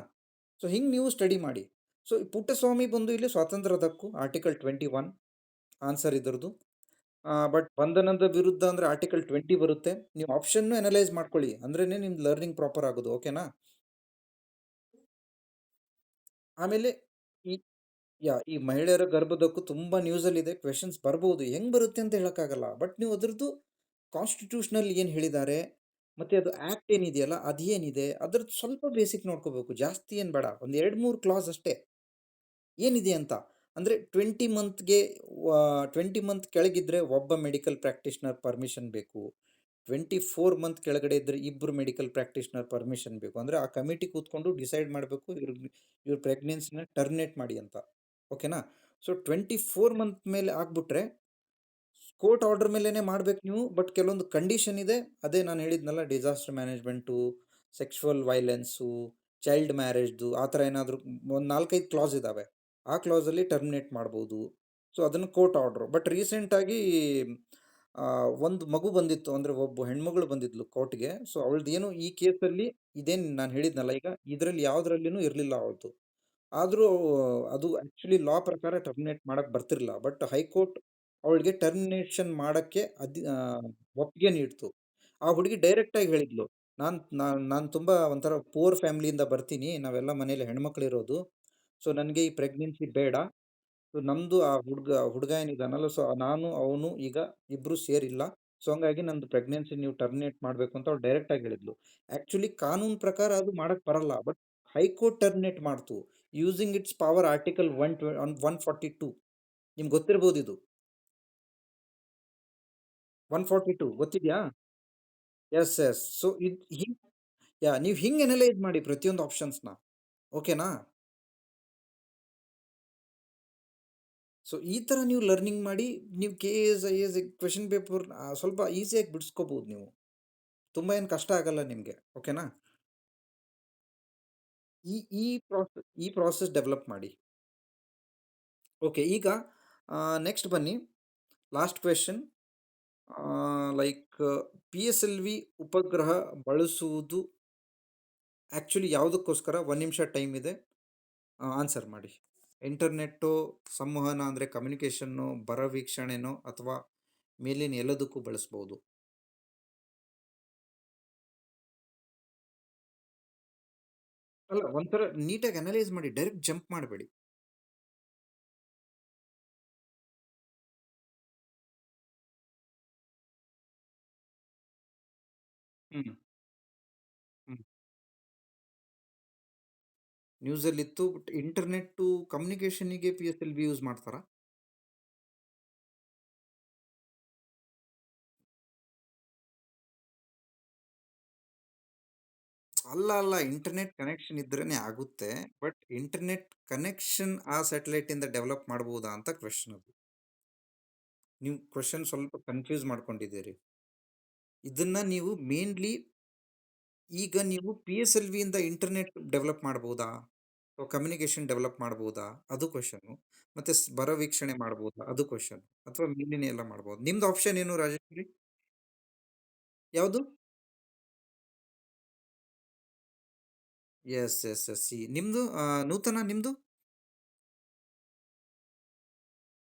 ಸೊ ಹಿಂಗೆ ನೀವು ಸ್ಟಡಿ ಮಾಡಿ. ಸೊ ಪುಟ್ಟಸ್ವಾಮಿ ಬಂದು ಇಲ್ಲಿ ಸ್ವಾತಂತ್ರ್ಯದಕ್ಕೂ ಆರ್ಟಿಕಲ್ 21 ಆನ್ಸರ್ ಇದ್ರದ್ದು. ಬಟ್ ಬಂಧನದ ವಿರುದ್ಧ ಅಂದರೆ ಆರ್ಟಿಕಲ್ 20 ಬರುತ್ತೆ. ನೀವು ಆಪ್ಷನ್ನು ಅನಲೈಸ್ ಮಾಡ್ಕೊಳ್ಳಿ, ಅಂದ್ರೇ ನಿಮ್ದು ಲರ್ನಿಂಗ್ ಪ್ರಾಪರ್ ಆಗೋದು, ಓಕೆನಾ? ಆಮೇಲೆ ಈ ಈ ಮಹಿಳೆಯರ ಗರ್ಭದಕ್ಕೂ ತುಂಬ ನ್ಯೂಸಲ್ಲಿದೆ, ಕ್ವೆಶನ್ಸ್ ಬರ್ಬೋದು, ಹೆಂಗೆ ಬರುತ್ತೆ ಅಂತ ಹೇಳೋಕ್ಕಾಗಲ್ಲ. ಬಟ್ ನೀವು ಅದ್ರದ್ದು ಕಾನ್ಸ್ಟಿಟ್ಯೂಷನಲ್ ಏನು ಹೇಳಿದ್ದಾರೆ, ಮತ್ತು ಅದು ಆ್ಯಕ್ಟ್ ಏನಿದೆಯಲ್ಲ ಅದು ಏನಿದೆ ಅದ್ರದ್ದು ಸ್ವಲ್ಪ ಬೇಸಿಕ್ ನೋಡ್ಕೋಬೇಕು, ಜಾಸ್ತಿ ಏನು ಬೇಡ, ಒಂದು 2-3 ಕ್ಲಾಸ್ ಅಷ್ಟೇ ಏನಿದೆ ಅಂತ. ಅಂದರೆ 20 ಮಂತ್ ಕೆಳಗಿದ್ರೆ ಒಬ್ಬ ಮೆಡಿಕಲ್ ಪ್ರಾಕ್ಟೀಷನರ್ ಪರ್ಮಿಷನ್ ಬೇಕು. 24 ಮಂತ್ ಕೆಳಗಡೆ ಇದ್ದರೆ ಇಬ್ಬರು ಮೆಡಿಕಲ್ ಪ್ರಾಕ್ಟೀಷನರ್ ಪರ್ಮಿಷನ್ ಬೇಕು. ಅಂದರೆ ಆ ಕಮಿಟಿ ಕೂತ್ಕೊಂಡು ಡಿಸೈಡ್ ಮಾಡಬೇಕು ಇವ್ರ ಪ್ರೆಗ್ನೆನ್ಸಿನ ಟರ್ಮಿನೇಟ್ ಮಾಡಿ ಅಂತ, ಓಕೆನಾ? ಸೊ 24 ಮಂತ್ ಮೇಲೆ ಆಗ್ಬಿಟ್ರೆ ಕೋರ್ಟ್ ಆರ್ಡರ್ ಮೇಲೇ ಮಾಡ್ಬೇಕು ನೀವು. ಬಟ್ ಕೆಲವೊಂದು ಕಂಡೀಷನ್ ಇದೆ, ಅದೇ ನಾನು ಹೇಳಿದ್ನಲ್ಲ, disaster management, sexual violence, child ಮ್ಯಾರೇಜ್ದು, ಆ ಥರ ಏನಾದರೂ ಒಂದು 4-5 ಕ್ಲಾಸ್ ಇದ್ದಾವೆ. ಆ ಕ್ಲಾಸಲ್ಲಿ ಟರ್ಮಿನೇಟ್ ಮಾಡ್ಬೋದು. ಸೊ ಅದನ್ನು ಕೋರ್ಟ್ ಆರ್ಡ್ರು. ಬಟ್ ರೀಸೆಂಟಾಗಿ ಒಂದು ಮಗು ಬಂದಿತ್ತು, ಅಂದರೆ ಒಬ್ಬ ಹೆಣ್ಮಗಳು ಬಂದಿದ್ಲು ಕೋರ್ಟ್ಗೆ. ಸೊ ಅವಳದ್ದು ಏನು ಈ ಕೇಸಲ್ಲಿ ಇದೇನು ನಾನು ಹೇಳಿದ್ನಲ್ಲ ಈಗ, ಇದರಲ್ಲಿ ಯಾವುದ್ರಲ್ಲಿನೂ ಇರಲಿಲ್ಲ ಅವಳದು. ಆದರೂ ಅದು ಆ್ಯಕ್ಚುಲಿ ಲಾ ಪ್ರಕಾರ ಟರ್ಮಿನೇಟ್ ಮಾಡಕ್ಕೆ ಬರ್ತಿರಲಿಲ್ಲ. ಬಟ್ ಹೈಕೋರ್ಟ್ ಅವಳಿಗೆ ಟರ್ಮಿನೇಷನ್ ಮಾಡೋಕ್ಕೆ ಒಪ್ಪಿಗೆ ನೀಡ್ತು. ಆ ಹುಡುಗಿ ಡೈರೆಕ್ಟಾಗಿ ಹೇಳಿದ್ಲು, ನಾನು ನಾನು ನಾನು ತುಂಬ ಒಂಥರ ಪೂರ್ ಫ್ಯಾಮ್ಲಿಯಿಂದ ಬರ್ತೀನಿ, ನಾವೆಲ್ಲ ಮನೇಲಿ ಹೆಣ್ಮಕ್ಳಿರೋದು. ಸೊ ನನಗೆ ಈ ಪ್ರೆಗ್ನೆನ್ಸಿ ಬೇಡ. ಸೊ ನಮ್ಮದು ಆ ಹುಡುಗ ಏನಿದ್ದಾನಲ್ಲ, ಸೊ ನಾನು ಅವನು ಈಗ ಇಬ್ಬರು ಸೇರಿಲ್ಲ. ಸೊ ಹಂಗಾಗಿ ನಂದು ಪ್ರೆಗ್ನೆನ್ಸಿ ನೀವು ಟರ್ಮಿನೇಟ್ ಮಾಡಬೇಕು ಅಂತ ಅವ್ಳು ಡೈರೆಕ್ಟಾಗಿ ಹೇಳಿದ್ಲು. ಆ್ಯಕ್ಚುಲಿ ಕಾನೂನು ಪ್ರಕಾರ ಅದು ಮಾಡಕ್ಕೆ ಬರಲ್ಲ, ಬಟ್ ಹೈಕೋರ್ಟ್ ಟರ್ಮಿನೇಟ್ ಮಾಡ್ತು ಯೂಸಿಂಗ್ ಇಟ್ಸ್ ಪವರ್ ಆರ್ಟಿಕಲ್ 142. ನಿಮ್ಗೆ ಗೊತ್ತಿರ್ಬೋದು ಇದು. 142 ಗೊತ್ತಿದೆಯಾ? S yes. ಸೊ ಇದು ಹಿಂಗೆ, ನೀವು ಹಿಂಗೆ ಅನಲೈಸ್ ಮಾಡಿ ಪ್ರತಿಯೊಂದು ಆಪ್ಷನ್ಸ್ನ, ಓಕೆನಾ? ಸೊ ಈ ಥರ ನೀವು ಲರ್ನಿಂಗ್ ಮಾಡಿ ನೀವು K A S, I A S question paper ಸ್ವಲ್ಪ ಈಸಿಯಾಗಿ ಬಿಡಿಸ್ಕೋಬೋದು ನೀವು. ತುಂಬ ಏನು ಕಷ್ಟ ಆಗಲ್ಲ ನಿಮಗೆ, ಓಕೆನಾ? ಈ ಈ ಪ್ರಾಸೆಸ್ ಡೆವಲಪ್ ಮಾಡಿ. ಓಕೆ, ಈಗ ನೆಕ್ಸ್ಟ್ ಬನ್ನಿ, last question. Like P S L V ಉಪಗ್ರಹ ಬಳಸುವುದು ಆ್ಯಕ್ಚುಲಿ ಯಾವುದಕ್ಕೋಸ್ಕರ? 1 ನಿಮಿಷ ಟೈಮ್ ಇದೆ, ಆನ್ಸರ್ ಮಾಡಿ. ಇಂಟರ್ನೆಟ್ಟು, ಸಂವಹನ ಅಂದರೆ ಕಮ್ಯುನಿಕೇಷನ್ನು, ಬರ ವೀಕ್ಷಣೆನೋ, ಅಥವಾ ಮೇಲಿನ ಎಲ್ಲದಕ್ಕೂ ಬಳಸ್ಬೋದು. ಅಲ್ಲ, ಒಂಥರ ನೀಟಾಗಿ ಅನಲೈಸ್ ಮಾಡಿ, ಡೈರೆಕ್ಟ್ ಜಂಪ್ ಮಾಡಬೇಡಿ. ಹ್ಞೂ ಹ್ಞೂ ನ್ಯೂಸಲ್ಲಿತ್ತು, ಬಟ್ ಇಂಟರ್ನೆಟ್ಟು ಕಮ್ಯುನಿಕೇಷನಿಗೆ P S L V use ಮಾಡ್ತಾರಾ? ಅಲ್ಲ ಅಲ್ಲ, ಇಂಟರ್ನೆಟ್ ಕನೆಕ್ಷನ್ ಇದ್ರೇ ಆಗುತ್ತೆ. ಬಟ್ ಇಂಟರ್ನೆಟ್ ಕನೆಕ್ಷನ್ ಆ ಸ್ಯಾಟಲೈಟಿಂದ ಡೆವಲಪ್ ಮಾಡ್ಬೋದಾ ಅಂತ ಕ್ವೆಶನ್ ಅದು. ನೀವು ಕ್ವೆಶನ್ ಸ್ವಲ್ಪ ಕನ್ಫ್ಯೂಸ್ ಮಾಡ್ಕೊಂಡಿದ್ದೀರಿ. ಇದನ್ನ ನೀವು ಮೇನ್ಲಿ, ಈಗ ನೀವು ಪಿ ಎಸ್ ಎಲ್ ವಿಯಿಂದ ಇಂಟರ್ನೆಟ್ ಡೆವಲಪ್ ಮಾಡ್ಬೋದಾ, ಕಮ್ಯುನಿಕೇಷನ್ ಡೆವಲಪ್ ಮಾಡ್ಬೋದಾ, ಅದು ಕ್ವೆಶನು. ಮತ್ತೆ ಬರ ವೀಕ್ಷಣೆ ಮಾಡ್ಬೋದಾ, ಅದು ಕ್ವೆಶನ್. ಅಥವಾ ಮೇಲಿನ ಎಲ್ಲ ಮಾಡ್ಬೋದು. ನಿಮ್ದು ಆಪ್ಷನ್ ಏನು ರಾಜೇಶ್ವರಿ? ಯಾವುದು? Yes yes yes C. ನಿಮ್ದು ನೂತನ, ನಿಮ್ದು?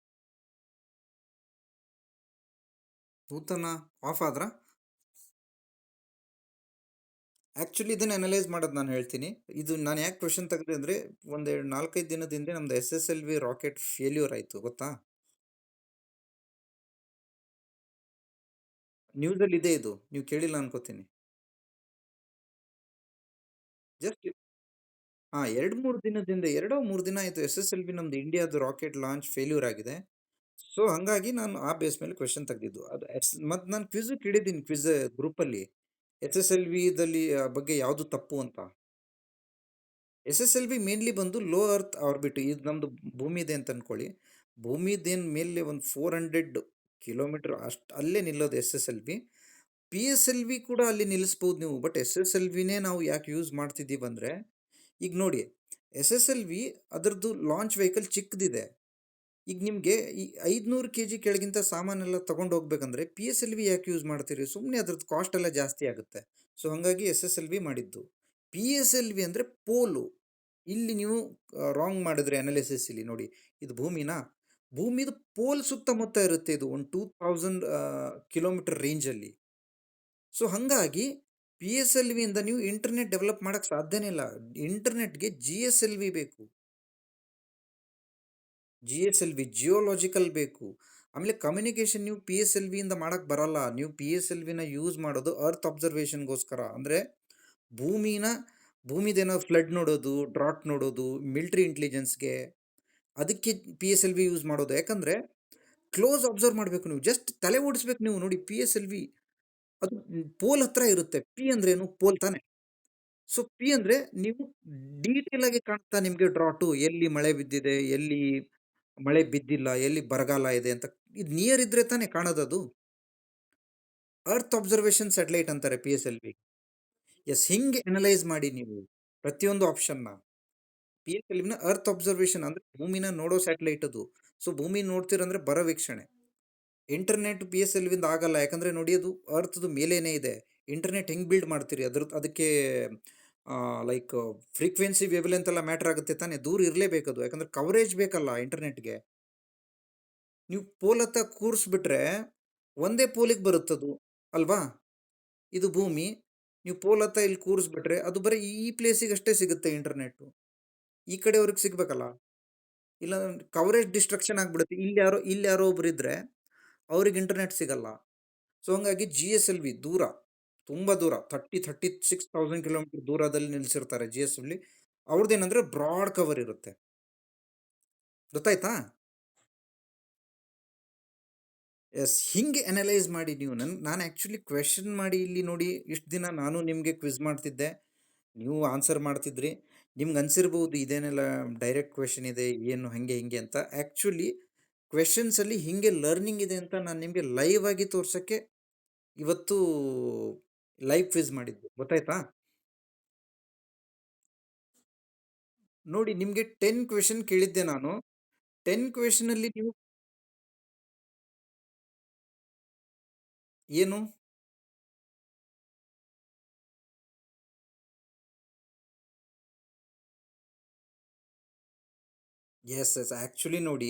ನೂತನ ಆಫ್ ಆದ್ರ? ಆ್ಯಕ್ಚುಲಿ ಇದನ್ನು ಅನಲೈಸ್ ಮಾಡೋದು ನಾನು ಹೇಳ್ತೀನಿ. ಇದು ನಾನು ಯಾಕೆ ಕ್ವೆಶನ್ ತೆಗೆದೆ ಅಂದರೆ, ಒಂದೆರಡು 4-5 ದಿನದ ಹಿಂದೆ ನಮ್ದು S S L V rocket failure ಆಯಿತು, ಗೊತ್ತಾ? ನ್ಯೂಸಲ್ಲಿ ಇದೆ ಇದು, ನೀವು ಕೇಳಿಲ್ಲ ಅನ್ಕೋತೀನಿ. ಜಸ್ಟ್ 2-3 ದಿನದಿಂದ, 2-3 ದಿನ ಆಯಿತು. ಎಸ್ ಎಸ್ ಎಲ್ ವಿ ನಮ್ದು ಇಂಡಿಯಾದ ರಾಕೆಟ್ ಲಾಂಚ್ ಫೇಲ್ಯೂರ್ ಆಗಿದೆ. ಸೊ ಹಾಗಾಗಿ ನಾನು ಆ ಬೇಸ್ ಮೇಲೆ ಕ್ವೆಶನ್ ತೆಗೆದಿದ್ದು ಅದು. ಮತ್ತು ನಾನು ಕ್ವಿಝ್ ಕೇಳಿದ್ದೀನಿ, ಕ್ವಿಝ್ ಗ್ರೂಪಲ್ಲಿ, ಎಸ್ ಎಸ್ ಎಲ್ ವಿದಲ್ಲಿ ಬಗ್ಗೆ ಯಾವುದು ತಪ್ಪು ಅಂತ. S S L V mainly ಬಂದು ಲೋ ಅರ್ತ್ ಆರ್ಬಿಟ್, ಇದು ನಮ್ಮದು ಭೂಮಿ ಇದೆ ಅಂತ ಅಂದ್ಕೊಳ್ಳಿ. ಭೂಮಿದೇನು ಮೇಲೆ ಒಂದು 400 ಕಿಲೋಮೀಟರ್ ಅಷ್ಟು ಅಲ್ಲೇ ನಿಲ್ಲೋದು S S L V. P S L V ಕೂಡ ಅಲ್ಲಿ ನಿಲ್ಲಿಸ್ಬೋದು ನೀವು. ಬಟ್ ಎಸ್ ಎಸ್ ಎಲ್ ವಿನೇ ನಾವು ಯಾಕೆ ಯೂಸ್ ಮಾಡ್ತಿದ್ದೀವಿ ಅಂದರೆ, ಈಗ ನೋಡಿ, ಎಸ್ ಎಸ್ ಎಲ್ ವಿ ಅದರದ್ದು ಲಾಂಚ್ ವೆಹಿಕಲ್ ಚಿಕ್ಕದಿದೆ. ಈಗ ನಿಮಗೆ ಈ 500 ಕೆಜಿ ಕೆಳಗಿಂತ ಸಾಮಾನೆಲ್ಲ ತಗೊಂಡು ಹೋಗ್ಬೇಕಂದ್ರೆ ಪಿ ಎಸ್ ಎಲ್ ವಿ ಯಾಕೆ ಯೂಸ್ ಮಾಡ್ತೀರಿ? ಸುಮ್ಮನೆ ಅದ್ರದ್ದು ಕಾಸ್ಟ್ ಎಲ್ಲ ಜಾಸ್ತಿ ಆಗುತ್ತೆ. ಸೊ ಹಾಗಾಗಿ ಎಸ್ ಎಸ್ ಎಲ್ ವಿ ಮಾಡಿದ್ದು. ಪಿ ಎಸ್ ಎಲ್ ವಿ ಅಂದರೆ ಪೋಲು. ಇಲ್ಲಿ ನೀವು ರಾಂಗ್ ಮಾಡಿದ್ರೆ ಅನಾಲಿಸಿಸ್ ಇಲ್ಲಿ ನೋಡಿ. ಇದು ಭೂಮಿನಾ? ಭೂಮಿದು ಪೋಲ್ ಸುತ್ತಮುತ್ತ ಇರುತ್ತೆ ಇದು ಒಂದು 2000 ಕಿಲೋಮೀಟರ್ ರೇಂಜಲ್ಲಿ. ಸೊ ಹಾಗಾಗಿ ಪಿ ಎಸ್ ಎಲ್ ವಿಯಿಂದ ನೀವು ಇಂಟರ್ನೆಟ್ ಡೆವಲಪ್ ಮಾಡಕ್ಕೆ ಸಾಧ್ಯನೇ ಇಲ್ಲ. ಇಂಟರ್ನೆಟ್ಗೆ ಜಿ ಎಸ್ ಎಲ್ ವಿ ಬೇಕು. G S L V geological ಬೇಕು. ಆಮೇಲೆ ಕಮ್ಯುನಿಕೇಶನ್ ನೀವು ಪಿ ಎಸ್ ಎಲ್ ವಿಯಿಂದ ಮಾಡಕ್ಕೆ ಬರಲ್ಲ. ನೀವು ಪಿ ಎಸ್ ಎಲ್ ವಿನ ಯೂಸ್ ಮಾಡೋದು ಅರ್ತ್ ಅಬ್ಸರ್ವೇಷನ್ಗೋಸ್ಕರ. ಅಂದರೆ ಭೂಮಿನ ಭೂಮಿದೇನೋ ಫ್ಲಡ್ ನೋಡೋದು, ಡ್ರಾಟ್ ನೋಡೋದು, ಮಿಲ್ಟ್ರಿ ಇಂಟೆಲಿಜೆನ್ಸ್ಗೆ, ಅದಕ್ಕೆ P S L V use ಮಾಡೋದು. ಯಾಕಂದರೆ ಕ್ಲೋಸ್ ಅಬ್ಸರ್ವ್ ಮಾಡಬೇಕು ನೀವು. ಜಸ್ಟ್ ತಲೆ ಓಡಿಸ್ಬೇಕು ನೀವು ನೋಡಿ. ಪಿ ಎಸ್ ಎಲ್ ವಿ ಅದು ಪೋಲ್ ಹತ್ರ ಇರುತ್ತೆ. ಪಿ ಅಂದ್ರೆ ಏನು? ಪೋಲ್ ತಾನೆ. ಸೊ ಪಿ ಅಂದ್ರೆ ನೀವು ಡೀಟೇಲ್ ಆಗಿ ಕಾಣ್ತಾ ನಿಮಗೆ ಡ್ರಾಟು ಎಲ್ಲಿ ಮಳೆ ಬಿದ್ದಿದೆ, ಎಲ್ಲಿ ಮಳೆ ಬಿದ್ದಿಲ್ಲ, ಎಲ್ಲಿ ಬರಗಾಲ ಇದೆ ಅಂತ. ಇದು ನಿಯರ್ ಇದ್ರೆ ತಾನೇ ಕಾಣೋದದು. ಅರ್ತ್ ಅಬ್ಸರ್ವೇಷನ್ ಸ್ಯಾಟಲೈಟ್ ಅಂತಾರೆ P S L V. Yes, ಹಿಂಗೆ ಅನಲೈಸ್ ಮಾಡಿ ನೀವು ಪ್ರತಿಯೊಂದು ಆಪ್ಷನ್ನ. ಪಿ ಎಸ್ ಎಲ್ ವಿನ ಅರ್ತ್ ಅಬ್ಸರ್ವೇಷನ್ ಅಂದ್ರೆ ಭೂಮಿನ ನೋಡೋ ಸ್ಯಾಟಲೈಟ್ ಅದು. ಸೊ ಭೂಮಿ ನೋಡ್ತೀರಂದ್ರೆ ಬರ ವೀಕ್ಷಣೆ. ಇಂಟರ್ನೆಟ್ ಪಿ ಎಸ್ ಎಲ್ ವಿಂದ ಆಗಲ್ಲ. ಯಾಕಂದ್ರೆ ನೋಡಿ ಅದು ಅರ್ಥದ ಮೇಲೇನೆ ಇದೆ. ಇಂಟರ್ನೆಟ್ ಹೆಂಗ್ ಬಿಲ್ಡ್ ಮಾಡ್ತೀರಿ? ಅದಕ್ಕೆ ಲೈಕ್ ಫ್ರೀಕ್ವೆನ್ಸಿ ವೇವ್ಲೆಂತ್ ಎಲ್ಲ ಮ್ಯಾಟರ್ ಆಗುತ್ತೆ ತಾನೇ. ದೂರ ಇರಲೇಬೇಕು ಅದು. ಯಾಕಂದ್ರೆ ಕವರೇಜ್ ಬೇಕಲ್ಲ ಇಂಟರ್ನೆಟ್ಗೆ. ನೀವು ಪೋಲ್ ಹತ್ತ ಕೂರಿಸ್ಬಿಟ್ರೆ ಒಂದೇ ಪೋಲಿಗೆ ಬರುತ್ತದು ಅಲ್ವಾ? ಇದು ಭೂಮಿ. ನೀವು ಪೋಲ್ ಹತ್ತ ಇಲ್ಲಿ ಕೂರಿಸ್ಬಿಟ್ರೆ ಅದು ಬರೀ ಈ ಪ್ಲೇಸಿಗೆ ಅಷ್ಟೇ ಸಿಗುತ್ತೆ ಇಂಟರ್ನೆಟ್. ಈ ಕಡೆಯವ್ರಿಗೆ ಸಿಗ್ಬೇಕಲ್ಲ. ಇಲ್ಲ ಕವರೇಜ್ ಡಿಸ್ಟ್ರಕ್ಷನ್ ಆಗ್ಬಿಡುತ್ತೆ. ಇಲ್ಲಿ ಯಾರೋ ಒಬ್ರು ಇದ್ರೆ ಅವ್ರಿಗೆ ಇಂಟರ್ನೆಟ್ ಸಿಗಲ್ಲ. ಸೊ ಹಂಗಾಗಿ ಜಿ ಎಸ್ ಎಲ್ ವಿ ದೂರ, ತುಂಬ ದೂರ, 36,000 ದೂರದಲ್ಲಿ ನಿಲ್ಲಿಸಿರ್ತಾರೆ ಜಿ ಎಸ್ ಎಲ್ ವಿ. ಅವ್ರದ್ದೇನಂದ್ರೆ ಬ್ರಾಡ್ ಕವರ್ ಇರುತ್ತೆ. ಗೊತ್ತಾಯ್ತಾ? ಎಸ್, ಹಿಂಗೆ ಅನಲೈಸ್ ಮಾಡಿ ನೀವು. ನಾನು ಆ್ಯಕ್ಚುಲಿ ಕ್ವೆಶನ್ ಮಾಡಿ ಇಲ್ಲಿ ನೋಡಿ. ಇಷ್ಟು ದಿನ ನಾನು ನಿಮಗೆ ಕ್ವಿಜ್ ಮಾಡ್ತಿದ್ದೆ, ನೀವು ಆನ್ಸರ್ ಮಾಡ್ತಿದ್ರಿ. ನಿಮ್ಗೆ ಅನ್ಸಿರ್ಬೋದು ಇದೇನೆಲ್ಲ ಡೈರೆಕ್ಟ್ ಕ್ವೆಶನ್ ಇದೆ, ಏನು ಹಾಗೆ ಹಿಂಗೆ ಅಂತ. ಆ್ಯಕ್ಚುಲಿ ಕ್ವೆಶನ್ಸಲ್ಲಿ ಹಿಂಗೆ ಲರ್ನಿಂಗ್ ಇದೆ ಅಂತ ನಾನು ನಿಮಗೆ ಲೈವ್ ಆಗಿ ತೋರ್ಸೋಕ್ಕೆ ಇವತ್ತು ಲೈವ್ ಕ್ವಿಜ್ ಮಾಡಿದ್ದು. ಗೊತ್ತಾಯ್ತಾ? ನೋಡಿ, ನಿಮಗೆ 10 ಕ್ವೆಶನ್ ಕೇಳಿದ್ದೆ ನಾನು. 10 ಕ್ವೆಶನಲ್ಲಿ ನೀವು ಏನು? ಎಸ್ ಎಸ್, ಆ್ಯಕ್ಚುಲಿ ನೋಡಿ,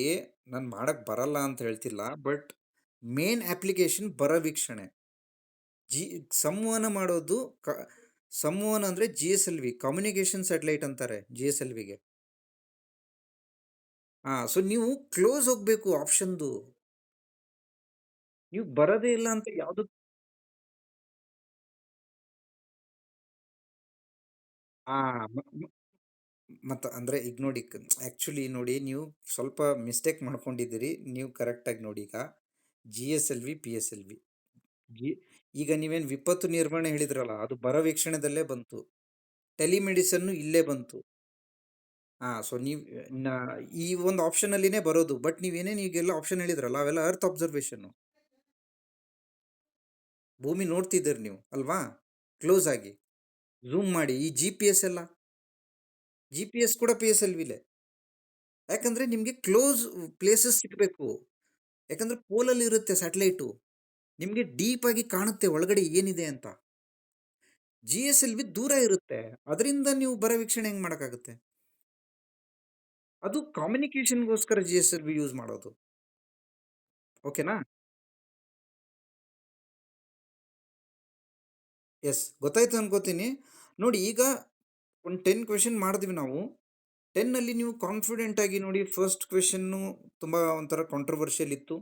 ನಾನು ಮಾಡಕ್ಕೆ ಬರಲ್ಲ ಅಂತ ಹೇಳ್ತಿಲ್ಲ. ಬಟ್ ಮೇನ್ ಅಪ್ಲಿಕೇಶನ್ ಬರ ವೀಕ್ಷಣೆ. ಜಿ ಸಂವಹನ ಮಾಡೋದು. ಸಂವಹನ ಅಂದರೆ G S L V, communication satellite ಅಂತಾರೆ ಜಿ ಎಸ್ ಎಲ್ ವಿಗೆ. ಹಾಂ, ಸೊ ನೀವು ಕ್ಲೋಸ್ ಹೋಗಬೇಕು ಆಪ್ಷನ್ದು. ನೀವು ಬರೋದೇ ಇಲ್ಲ ಅಂತ ಯಾವುದು. ಹಾಂ, ಮತ್ತು ಅಂದರೆ ಈಗ ನೋಡಿ, ಆ್ಯಕ್ಚುಲಿ ನೋಡಿ, ನೀವು ಸ್ವಲ್ಪ ಮಿಸ್ಟೇಕ್ ಮಾಡ್ಕೊಂಡಿದ್ದೀರಿ. ನೀವು ಕರೆಕ್ಟಾಗಿ ನೋಡಿ. ಈಗ G S L V, P S L V, G ಈಗ ನೀವೇನು ವಿಪತ್ತು ನಿರ್ವಹಣೆ ಹೇಳಿದ್ರಲ್ಲ, ಅದು ಬರ ವೀಕ್ಷಣೆದಲ್ಲೇ ಬಂತು. ಟೆಲಿಮೆಡಿಸನ್ನು ಇಲ್ಲೇ ಬಂತು. ಹಾಂ, ಸೊ ನೀವು ಈ ಒಂದು ಆಪ್ಷನಲ್ಲಿನೇ ಬರೋದು. ಬಟ್ ನೀವೇನೇನು ಈಗೆಲ್ಲ ಆಪ್ಷನ್ ಹೇಳಿದ್ರಲ್ಲ, ಅವೆಲ್ಲ ಅರ್ತ್ ಅಬ್ಸರ್ವೇಷನ್ನು. ಭೂಮಿ ನೋಡ್ತಿದ್ದೀರಿ ನೀವು ಅಲ್ವಾ? ಕ್ಲೋಸ್ ಆಗಿ ಝೂಮ್ ಮಾಡಿ. ಈ ಜಿ ಪಿ ಎಸ್ ಎಲ್ಲ, ಜಿ ಪಿ ಎಸ್ ಕೂಡ ಪಿ ಎಸ್ ಎಲ್ ವಿಲೆ. ಯಾಕಂದರೆ ನಿಮಗೆ ಕ್ಲೋಸ್ ಪ್ಲೇಸಸ್ ಸಿಗಬೇಕು. ಯಾಕಂದರೆ ಪೋಲಲ್ಲಿ ಇರುತ್ತೆ ಸ್ಯಾಟಲೈಟು. ನಿಮಗೆ ಡೀಪ್ ಆಗಿ ಕಾಣುತ್ತೆ ಒಳಗಡೆ ಏನಿದೆ ಅಂತ. ಜಿ ಎಸ್ ಎಲ್ ವಿ ದೂರ ಇರುತ್ತೆ. ಅದರಿಂದ ನೀವು ಬರ ವೀಕ್ಷಣೆ ಹೆಂಗೆ ಮಾಡೋಕ್ಕಾಗುತ್ತೆ? ಅದು ಕಮ್ಯುನಿಕೇಶನ್ಗೋಸ್ಕರ G S L V use ಮಾಡೋದು. ಓಕೆನಾ? ಎಸ್, ಗೊತ್ತಾಯ್ತು ಅನ್ಕೋತೀನಿ. ನೋಡಿ, ಈಗ ಒಂದು 10 ಕ್ವೆಶನ್ ಮಾಡಿದ್ವಿ ನಾವು. 10ನಲ್ಲಿ ನೀವು ಕಾನ್ಫಿಡೆಂಟ್ ಆಗಿ ನೋಡಿ. ಫಸ್ಟ್ ಕ್ವೆಶನ್ನು ತುಂಬ ಒಂಥರ ಕಾಂಟ್ರವರ್ಷಿಯಲ್ ಇತ್ತು.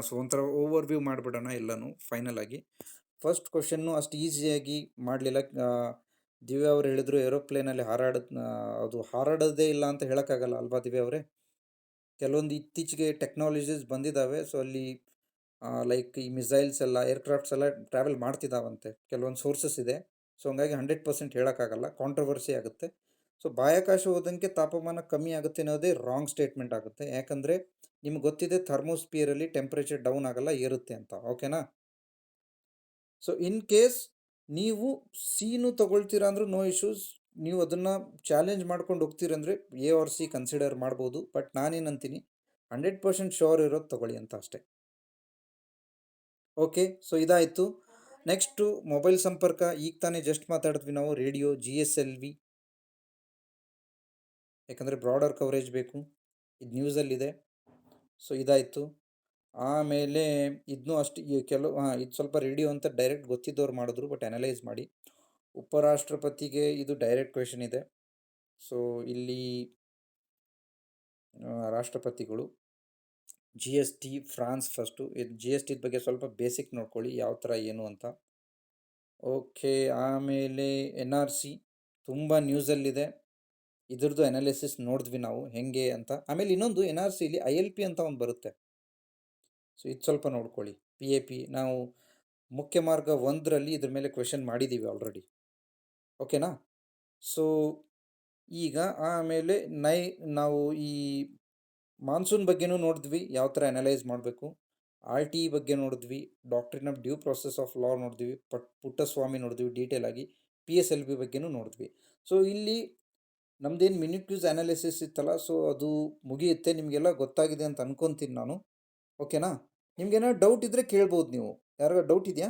ಸೊ ಒಂಥರ ಓವರ್ ವ್ಯೂ ಮಾಡಿಬಿಡೋಣ ಎಲ್ಲನೂ ಫೈನಲ್ ಆಗಿ. ಫಸ್ಟ್ ಕ್ವೆಶನ್ನು ಅಷ್ಟು ಈಸಿಯಾಗಿ ಮಾಡಲಿಲ್ಲ. ದಿವ್ಯಾ ಅವ್ರು ಹೇಳಿದ್ರು ಏರೋಪ್ಲೇನಲ್ಲಿ ಅದು ಹಾರಾಡೋದೇ ಇಲ್ಲ ಅಂತ ಹೇಳೋಕ್ಕಾಗಲ್ಲ ಅಲ್ವಾ ದಿವ್ಯಾ ಅವರೇ? ಕೆಲವೊಂದು ಇತ್ತೀಚೆಗೆ ಟೆಕ್ನಾಲಜೀಸ್ ಬಂದಿದ್ದಾವೆ. ಸೊ ಅಲ್ಲಿ ಲೈಕ್ ಈ ಮಿಸೈಲ್ಸ್ ಎಲ್ಲ, ಏರ್ಕ್ರಾಫ್ಟ್ಸ್ ಎಲ್ಲ ಟ್ರಾವೆಲ್ ಮಾಡ್ತಿದ್ದಾವಂತೆ. ಕೆಲವೊಂದು ಸೋರ್ಸಸ್ ಇದೆ. ಸೊ ಹಂಗಾಗಿ 100% ಹೇಳೋಕ್ಕಾಗಲ್ಲ, ಕಾಂಟ್ರವರ್ಸಿ ಆಗುತ್ತೆ. ಸೊ ಬಾಹ್ಯಾಕಾಶ ಹೋದಂಗೆ ತಾಪಮಾನ ಕಮ್ಮಿ ಆಗುತ್ತೆ ಅನ್ನೋದೇ ರಾಂಗ್ ಸ್ಟೇಟ್ಮೆಂಟ್ ಆಗುತ್ತೆ. ಯಾಕಂದರೆ ನಿಮ್ಗೆ ಗೊತ್ತಿದೆ ಥರ್ಮೋಸ್ಪಿಯರಲ್ಲಿ ಟೆಂಪ್ರೇಚರ್ ಡೌನ್ ಆಗಲ್ಲ, ಏರುತ್ತೆ ಅಂತ. ಓಕೆನಾ? ಸೊ ಇನ್ ಕೇಸ್ ನೀವು ಸೀನು ತಗೊಳ್ತೀರಾ ಅಂದ್ರೂ ನೋ ಇಶ್ಯೂಸ್. ನೀವು ಅದನ್ನು ಚಾಲೆಂಜ್ ಮಾಡ್ಕೊಂಡು ಹೋಗ್ತೀರಂದರೆ ಎ ಆರ್ ಸಿ ಕನ್ಸಿಡರ್ ಮಾಡ್ಬೋದು. ಬಟ್ ನಾನೇನಂತೀನಿ, 100% ಶ್ಯೂರ್ ಇರೋದು ತಗೊಳ್ಳಿ ಅಂತ ಅಷ್ಟೇ. ಓಕೆ, ಸೊ ಇದಾಯಿತು. ನೆಕ್ಸ್ಟು ಮೊಬೈಲ್ ಸಂಪರ್ಕ, ಈಗ ತಾನೇ ಜಸ್ಟ್ ಮಾತಾಡಿದ್ವಿ ನಾವು ರೇಡಿಯೋ GSLV, ಯಾಕಂದರೆ ಬ್ರಾಡರ್ ಕವರೇಜ್ ಬೇಕು, ಇದು ನ್ಯೂಸಲ್ಲಿದೆ. ಸೊ ಇದಾಯಿತು. ಆಮೇಲೆ ಇದನ್ನೂ ಅಷ್ಟು ಕೆಲವು ಇದು ಸ್ವಲ್ಪ ರೇಡಿಯೋ ಅಂತ ಡೈರೆಕ್ಟ್ ಗೊತ್ತಿದ್ದವ್ರು ಮಾಡಿದ್ರು, ಬಟ್ ಅನಲೈಸ್ ಮಾಡಿ. ಉಪರಾಷ್ಟ್ರಪತಿಗೆ ಇದು ಡೈರೆಕ್ಟ್ ಕ್ವೆಶನ್ ಇದೆ. ಸೊ ಇಲ್ಲಿ ರಾಷ್ಟ್ರಪತಿಗಳು GST ಫ್ರಾನ್ಸ್ ಫಸ್ಟು. ಇದು GST ಬಗ್ಗೆ ಸ್ವಲ್ಪ ಬೇಸಿಕ್ ನೋಡ್ಕೊಳ್ಳಿ, ಯಾವ ಥರ ಏನು ಅಂತ. ಓಕೆ, ಆಮೇಲೆ NRC ತುಂಬ ನ್ಯೂಸಲ್ಲಿದೆ, ಇದ್ರದ್ದು ಅನಾಲಿಸಿಸ್ ನೋಡಿದ್ವಿ ನಾವು ಹೆಂಗೆ ಅಂತ. ಆಮೇಲೆ ಇನ್ನೊಂದು NRCಲಿ ILP ಅಂತ ಒಂದು ಬರುತ್ತೆ. ಸೊ ಇದು ಸ್ವಲ್ಪ ನೋಡ್ಕೊಳ್ಳಿ. PAP ನಾವು ಮುಖ್ಯ ಮಾರ್ಗ 1ರಲ್ಲಿ ಇದ್ರ ಮೇಲೆ ಕ್ವೆಶನ್ ಮಾಡಿದ್ದೀವಿ ಆಲ್ರೆಡಿ. ಓಕೆನಾ? ಸೊ ಈಗ ಆಮೇಲೆ ನಾವು ಈ ಮಾನ್ಸೂನ್ ಬಗ್ಗೆನೂ ನೋಡಿದ್ವಿ, ಯಾವ ಥರ ಅನಲೈಸ್ ಮಾಡಬೇಕು. RTE ಬಗ್ಗೆ ನೋಡಿದ್ವಿ, doctrine of due process of law ನೋಡಿದ್ವಿ, ಪುಟ್ಟಸ್ವಾಮಿ ನೋಡಿದ್ವಿ ಡೀಟೇಲ್ ಆಗಿ. PSLV ಬಗ್ಗೆನೂ ನೋಡಿದ್ವಿ. ಸೊ ಇಲ್ಲಿ ನಮ್ದೇನು ಮಿನಿಟ್ ನ್ಯೂಸ್ ಅನಾಲಿಸಿಸ್ ಇತ್ತಲ್ಲ, ಸೊ ಅದು ಮುಗಿಯುತ್ತೆ. ನಿಮಗೆಲ್ಲ ಗೊತ್ತಾಗಿದೆ ಅಂತ ಅನ್ಕೊತೀನಿ ನಾನು. ಓಕೆನಾ? ನಿಮ್ಗೇನಾದ್ರು ಡೌಟ್ ಇದ್ದರೆ ಕೇಳ್ಬೋದು ನೀವು. ಯಾರಿಗಾರು ಡೌಟ್ ಇದೆಯಾ?